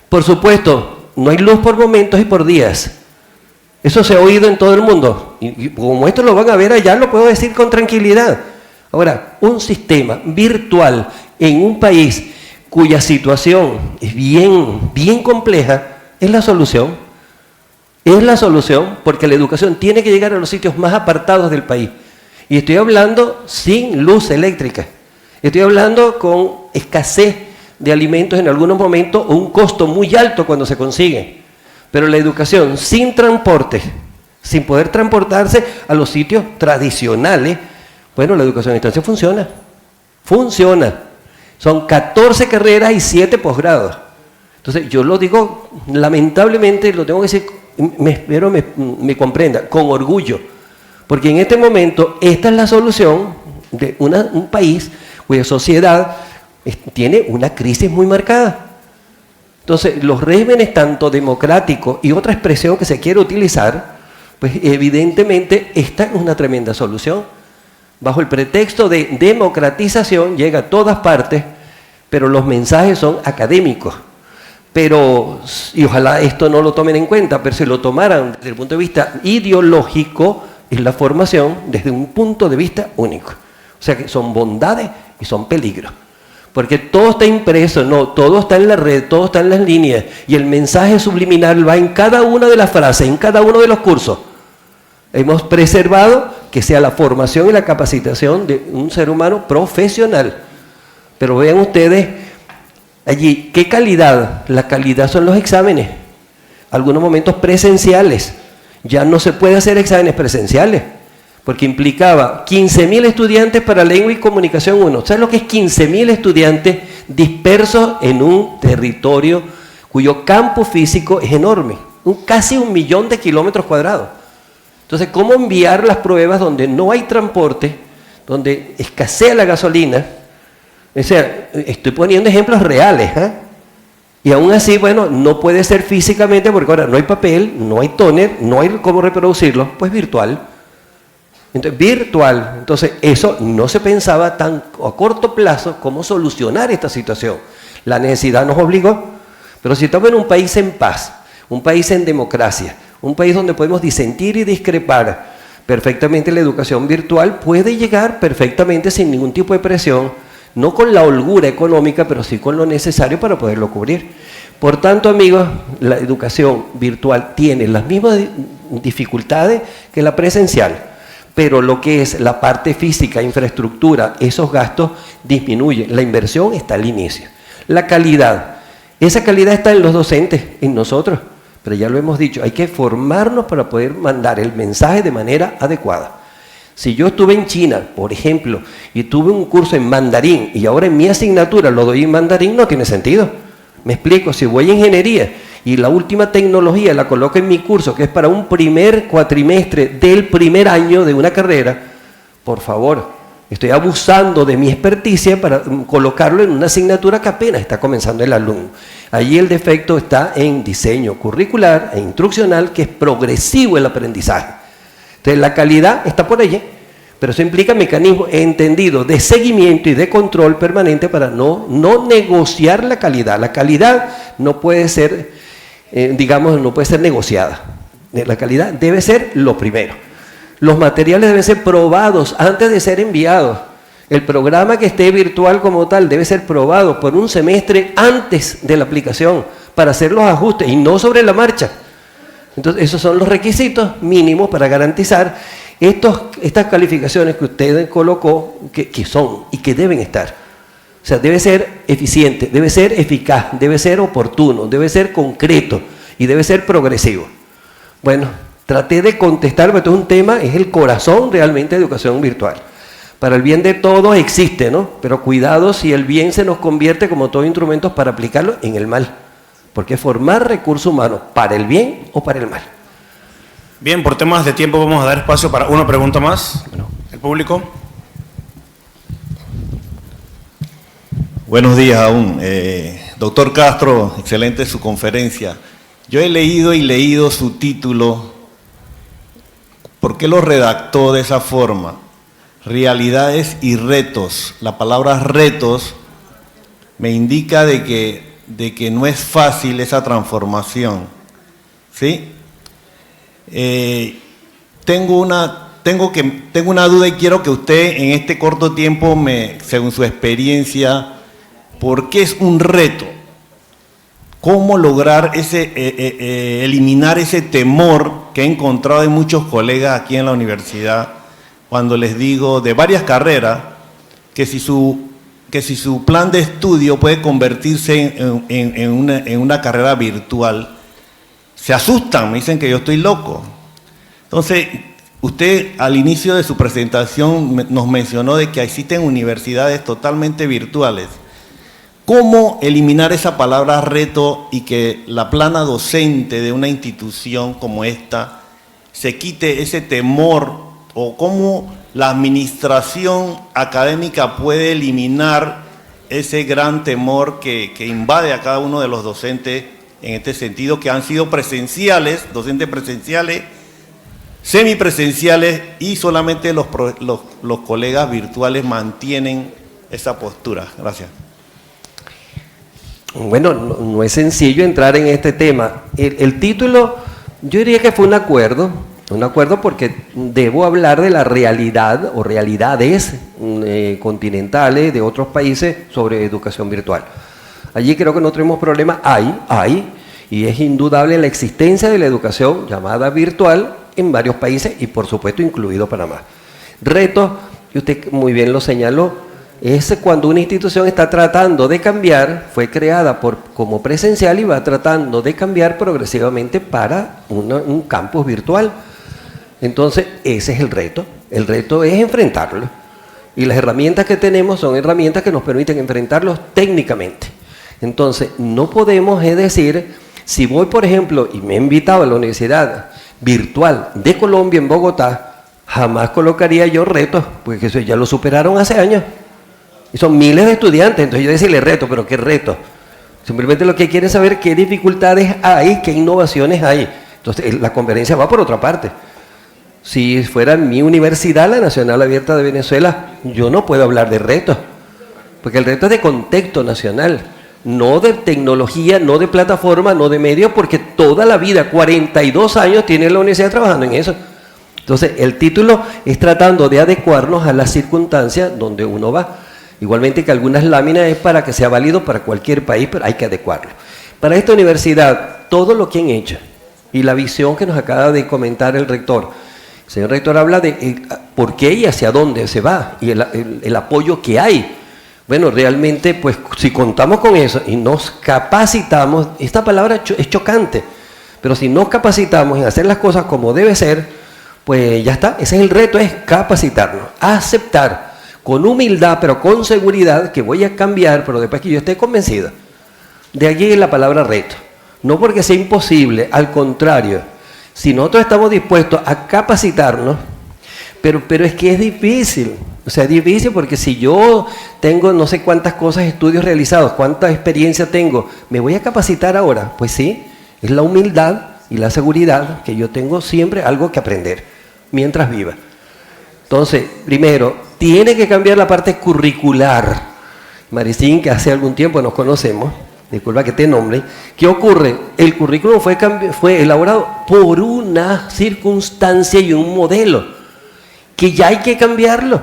Por supuesto, no hay luz por momentos y por días. Eso se ha oído en todo el mundo y como esto lo van a ver allá, lo puedo decir con tranquilidad. Ahora, un sistema virtual en un país cuya situación es bien compleja, es la solución. Es la solución porque la educación tiene que llegar a los sitios más apartados del país. Y estoy hablando sin luz eléctrica. Estoy hablando con escasez de alimentos en algunos momentos o un costo muy alto cuando se consigue. Pero la educación sin transporte, sin poder transportarse a los sitios tradicionales, bueno, la educación a distancia funciona. Funciona. Son 14 carreras y 7 posgrados. Entonces, yo lo digo, lamentablemente, lo tengo que decir, espero me comprenda, con orgullo. Porque en este momento, esta es la solución de un país cuya sociedad tiene una crisis muy marcada. Entonces, los regímenes tanto democráticos y otra expresión que se quiere utilizar, pues evidentemente esta es una tremenda solución. Bajo el pretexto de democratización llega a todas partes, pero los mensajes son académicos. Pero, y ojalá esto no lo tomen en cuenta, pero si lo tomaran desde el punto de vista ideológico, es la formación desde un punto de vista único. O sea que son bondades y son peligros. Porque todo está impreso, no, todo está en la red, todo está en las líneas, y el mensaje subliminal va en cada una de las frases, en cada uno de los cursos. Hemos preservado que sea la formación y la capacitación de un ser humano profesional. Pero vean ustedes allí, ¿qué calidad? La calidad son los exámenes, algunos momentos presenciales. Ya no se puede hacer exámenes presenciales, porque implicaba 15.000 estudiantes para lengua y comunicación 1. ¿Sabes lo que es 15.000 estudiantes dispersos en un territorio cuyo campo físico es enorme? Casi 1 millón de kilómetros cuadrados. Entonces, ¿cómo enviar las pruebas donde no hay transporte, donde escasea la gasolina? O sea, estoy poniendo ejemplos reales, ¿eh? Y aún así, bueno, no puede ser físicamente porque ahora no hay papel, no hay tóner, no hay cómo reproducirlo, pues virtual. Entonces, virtual. Entonces, eso no se pensaba tan a corto plazo cómo solucionar esta situación. La necesidad nos obligó, pero si estamos en un país en paz, un país en democracia, un país donde podemos disentir y discrepar, perfectamente la educación virtual puede llegar perfectamente sin ningún tipo de presión, no con la holgura económica, pero sí con lo necesario para poderlo cubrir. Por tanto, amigos, la educación virtual tiene las mismas dificultades que la presencial, pero lo que es la parte física, infraestructura, esos gastos disminuyen. La inversión está al inicio. La calidad, esa calidad está en los docentes, en nosotros, pero ya lo hemos dicho, hay que formarnos para poder mandar el mensaje de manera adecuada. Si yo estuve en China, por ejemplo, y tuve un curso en mandarín y ahora en mi asignatura lo doy en mandarín, no tiene sentido. Me explico, si voy a ingeniería y la última tecnología la coloco en mi curso, que es para un primer cuatrimestre del primer año de una carrera, por favor, estoy abusando de mi experticia para colocarlo en una asignatura que apenas está comenzando el alumno. Allí el defecto está en diseño curricular e instruccional, que es progresivo el aprendizaje. Entonces, la calidad está por allí, pero eso implica mecanismos entendidos de seguimiento y de control permanente para no negociar la calidad. La calidad no puede ser, no puede ser negociada. La calidad debe ser lo primero. Los materiales deben ser probados antes de ser enviados. El programa que esté virtual como tal debe ser probado por un semestre antes de la aplicación para hacer los ajustes y no sobre la marcha. Entonces, esos son los requisitos mínimos para garantizar estas calificaciones que usted colocó, que son y que deben estar. O sea, debe ser eficiente, debe ser eficaz, debe ser oportuno, debe ser concreto y debe ser progresivo. Bueno, traté de contestar, pero esto es un tema, es el corazón realmente de educación virtual. Para el bien de todos existe, ¿no? Pero cuidado si el bien se nos convierte, como todos instrumentos, para aplicarlo en el mal. Porque es formar recursos humanos para el bien o para el mal. Bien, por temas de tiempo vamos a dar espacio para una pregunta más. Bueno, el público. Buenos días aún. Doctor Castro, excelente su conferencia. Yo he leído su título. ¿Por qué lo redactó de esa forma? Realidades y retos. La palabra retos me indica de que no es fácil esa transformación, ¿sí? Tengo una duda y quiero que usted en este corto tiempo, según su experiencia, ¿por qué es un reto? ¿Cómo lograr eliminar ese temor que he encontrado en muchos colegas aquí en la universidad cuando les digo de varias carreras que si su plan de estudio puede convertirse en una carrera virtual, se asustan, me dicen que yo estoy loco? Entonces, usted al inicio de su presentación nos mencionó de que existen universidades totalmente virtuales. ¿Cómo eliminar esa palabra reto y que la plana docente de una institución como esta se quite ese temor, o cómo la administración académica puede eliminar ese gran temor que invade a cada uno de los docentes en este sentido, que han sido presenciales, docentes presenciales, semipresenciales, y solamente los colegas virtuales mantienen esa postura? Gracias. Bueno, no es sencillo entrar en este tema. El título, yo diría que fue un acuerdo porque debo hablar de la realidad o realidades continentales de otros países sobre educación virtual. Allí creo que no tenemos problema, hay, y es indudable la existencia de la educación llamada virtual en varios países y por supuesto incluido Panamá. Retos, y usted muy bien lo señaló, es cuando una institución está tratando de cambiar, fue creada como presencial y va tratando de cambiar progresivamente para un campus virtual. Entonces, ese es el reto. El reto es enfrentarlo. Y las herramientas que tenemos son herramientas que nos permiten enfrentarlos técnicamente. Entonces, no podemos decir, si voy, por ejemplo, y me he invitado a la Universidad Virtual de Colombia en Bogotá, jamás colocaría yo retos, porque eso ya lo superaron hace años. Y son miles de estudiantes, entonces yo decirle reto, pero ¿qué reto? Simplemente lo que quieren saber qué dificultades hay, qué innovaciones hay. Entonces la conferencia va por otra parte. Si fuera mi universidad, la Nacional Abierta de Venezuela, yo no puedo hablar de retos, porque el reto es de contexto nacional, no de tecnología, no de plataforma, no de medios, porque toda la vida, 42 años, tiene la universidad trabajando en eso. Entonces el título es tratando de adecuarnos a las circunstancias donde uno va. Igualmente que algunas láminas es para que sea válido para cualquier país, pero hay que adecuarlo. Para esta universidad, todo lo que han hecho y la visión que nos acaba de comentar el rector, el señor rector habla de por qué y hacia dónde se va y el apoyo que hay. Bueno, realmente, pues si contamos con eso y nos capacitamos, esta palabra es chocante, pero si nos capacitamos en hacer las cosas como debe ser, pues ya está, ese es el reto, es capacitarnos, aceptar con humildad, pero con seguridad, que voy a cambiar, pero después que yo esté convencido. De allí la palabra reto. No porque sea imposible, al contrario. Si nosotros estamos dispuestos a capacitarnos, pero es que es difícil. O sea, es difícil porque si yo tengo no sé cuántas cosas, estudios realizados, cuánta experiencia tengo, ¿me voy a capacitar ahora? Pues sí, es la humildad y la seguridad que yo tengo siempre algo que aprender mientras viva. Entonces, primero, tiene que cambiar la parte curricular. Maricín, que hace algún tiempo nos conocemos, disculpa que te nombre, ¿qué ocurre? El currículum fue elaborado por una circunstancia y un modelo, que ya hay que cambiarlo.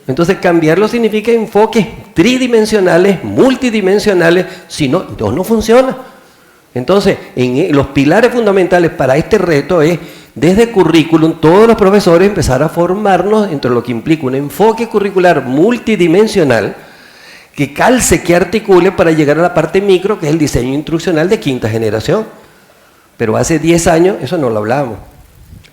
Entonces, cambiarlo significa enfoques tridimensionales, multidimensionales, si no, no funciona. Entonces, los pilares fundamentales para este reto es, desde currículum, todos los profesores empezar a formarnos entre lo que implica un enfoque curricular multidimensional que calce, que articule para llegar a la parte micro, que es el diseño instruccional de quinta generación. Pero hace 10 años eso no lo hablábamos.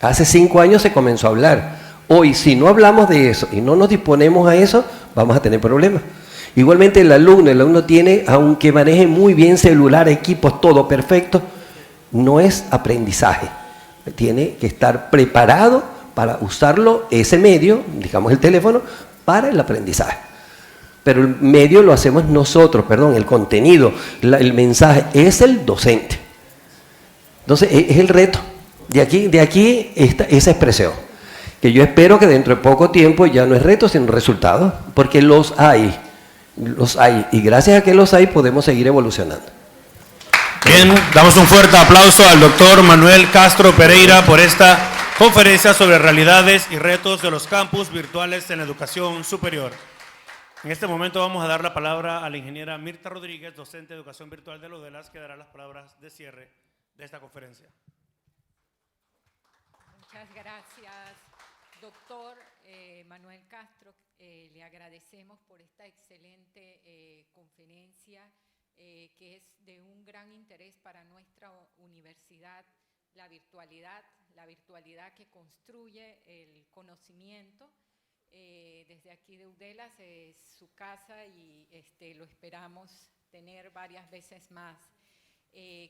Hace 5 años se comenzó a hablar. Hoy, si no hablamos de eso y no nos disponemos a eso, vamos a tener problemas. Igualmente el alumno tiene, aunque maneje muy bien celular, equipos, todo perfecto, no es aprendizaje. Tiene que estar preparado para usarlo, ese medio, digamos el teléfono, para el aprendizaje. Pero el medio lo hacemos nosotros, el contenido, el mensaje, es el docente. Entonces, es el reto. De aquí esa expresión, que yo espero que dentro de poco tiempo ya no es reto, sino resultados, porque los hay, y gracias a que los hay podemos seguir evolucionando. Bien, damos un fuerte aplauso al doctor Manuel Castro Pereira por esta conferencia sobre realidades y retos de los campus virtuales en educación superior. En este momento vamos a dar la palabra a la ingeniera Mirta Rodríguez, docente de Educación Virtual de la UDELAS, que dará las palabras de cierre de esta conferencia. Muchas gracias, doctor Manuel Castro. Le agradecemos por esta excelente conferencia que es de un gran interés para nuestra universidad, la virtualidad que construye el conocimiento. Desde aquí de UDELAS es su casa y lo esperamos tener varias veces más.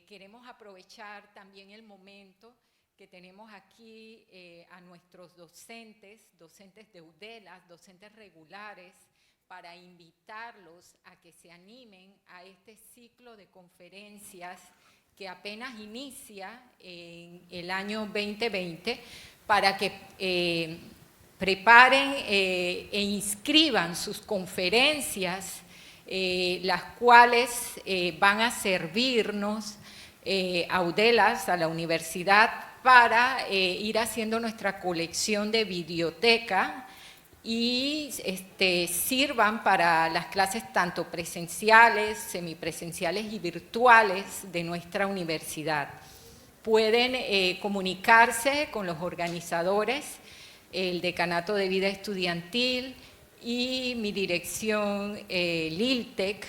Queremos aprovechar también el momento que tenemos aquí a nuestros docentes de UDELAS, docentes regulares, para invitarlos a que se animen a este ciclo de conferencias que apenas inicia en el año 2020, para que preparen e inscriban sus conferencias, las cuales van a servirnos a UDELAS, a la universidad, para ir haciendo nuestra colección de biblioteca y sirvan para las clases tanto presenciales, semipresenciales y virtuales de nuestra universidad. Pueden comunicarse con los organizadores, el Decanato de Vida Estudiantil y mi dirección LILTEC,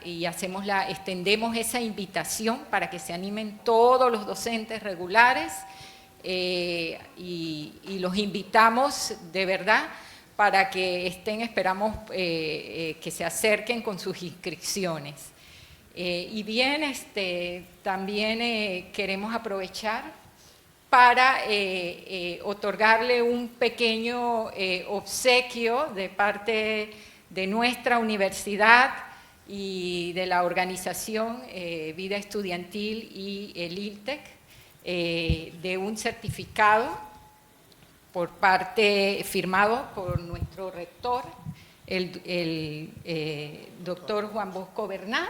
y extendemos esa invitación para que se animen todos los docentes regulares y los invitamos de verdad para que esperamos que se acerquen con sus inscripciones. Y bien, también queremos aprovechar para otorgarle un pequeño obsequio de parte de nuestra universidad y de la organización Vida Estudiantil y el ILTEC, de un certificado firmado por nuestro rector, el doctor Juan Bosco Bernal.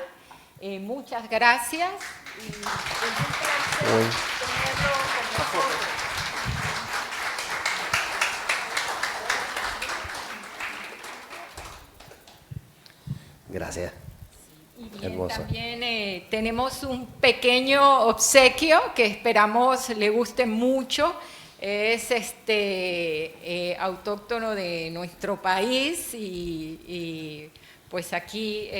Muchas gracias y es un placer tenerlo con nosotros. Gracias. Y bien, hermoso. También tenemos un pequeño obsequio que esperamos le guste mucho. Es autóctono de nuestro país y pues aquí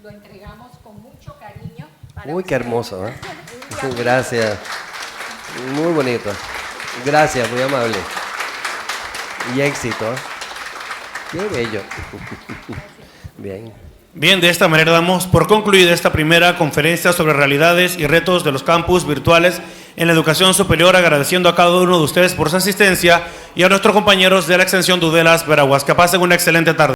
lo entregamos con mucho cariño. Uy, qué hermoso, ¿eh? Gracias. Muy bonito. Gracias, muy amable. Y éxito, ¿eh? Qué bello. Bien. Bien, de esta manera damos por concluida esta primera conferencia sobre realidades y retos de los campus virtuales en la educación superior, agradeciendo a cada uno de ustedes por su asistencia y a nuestros compañeros de la extensión de UDELAS Veraguas. Que pasen una excelente tarde.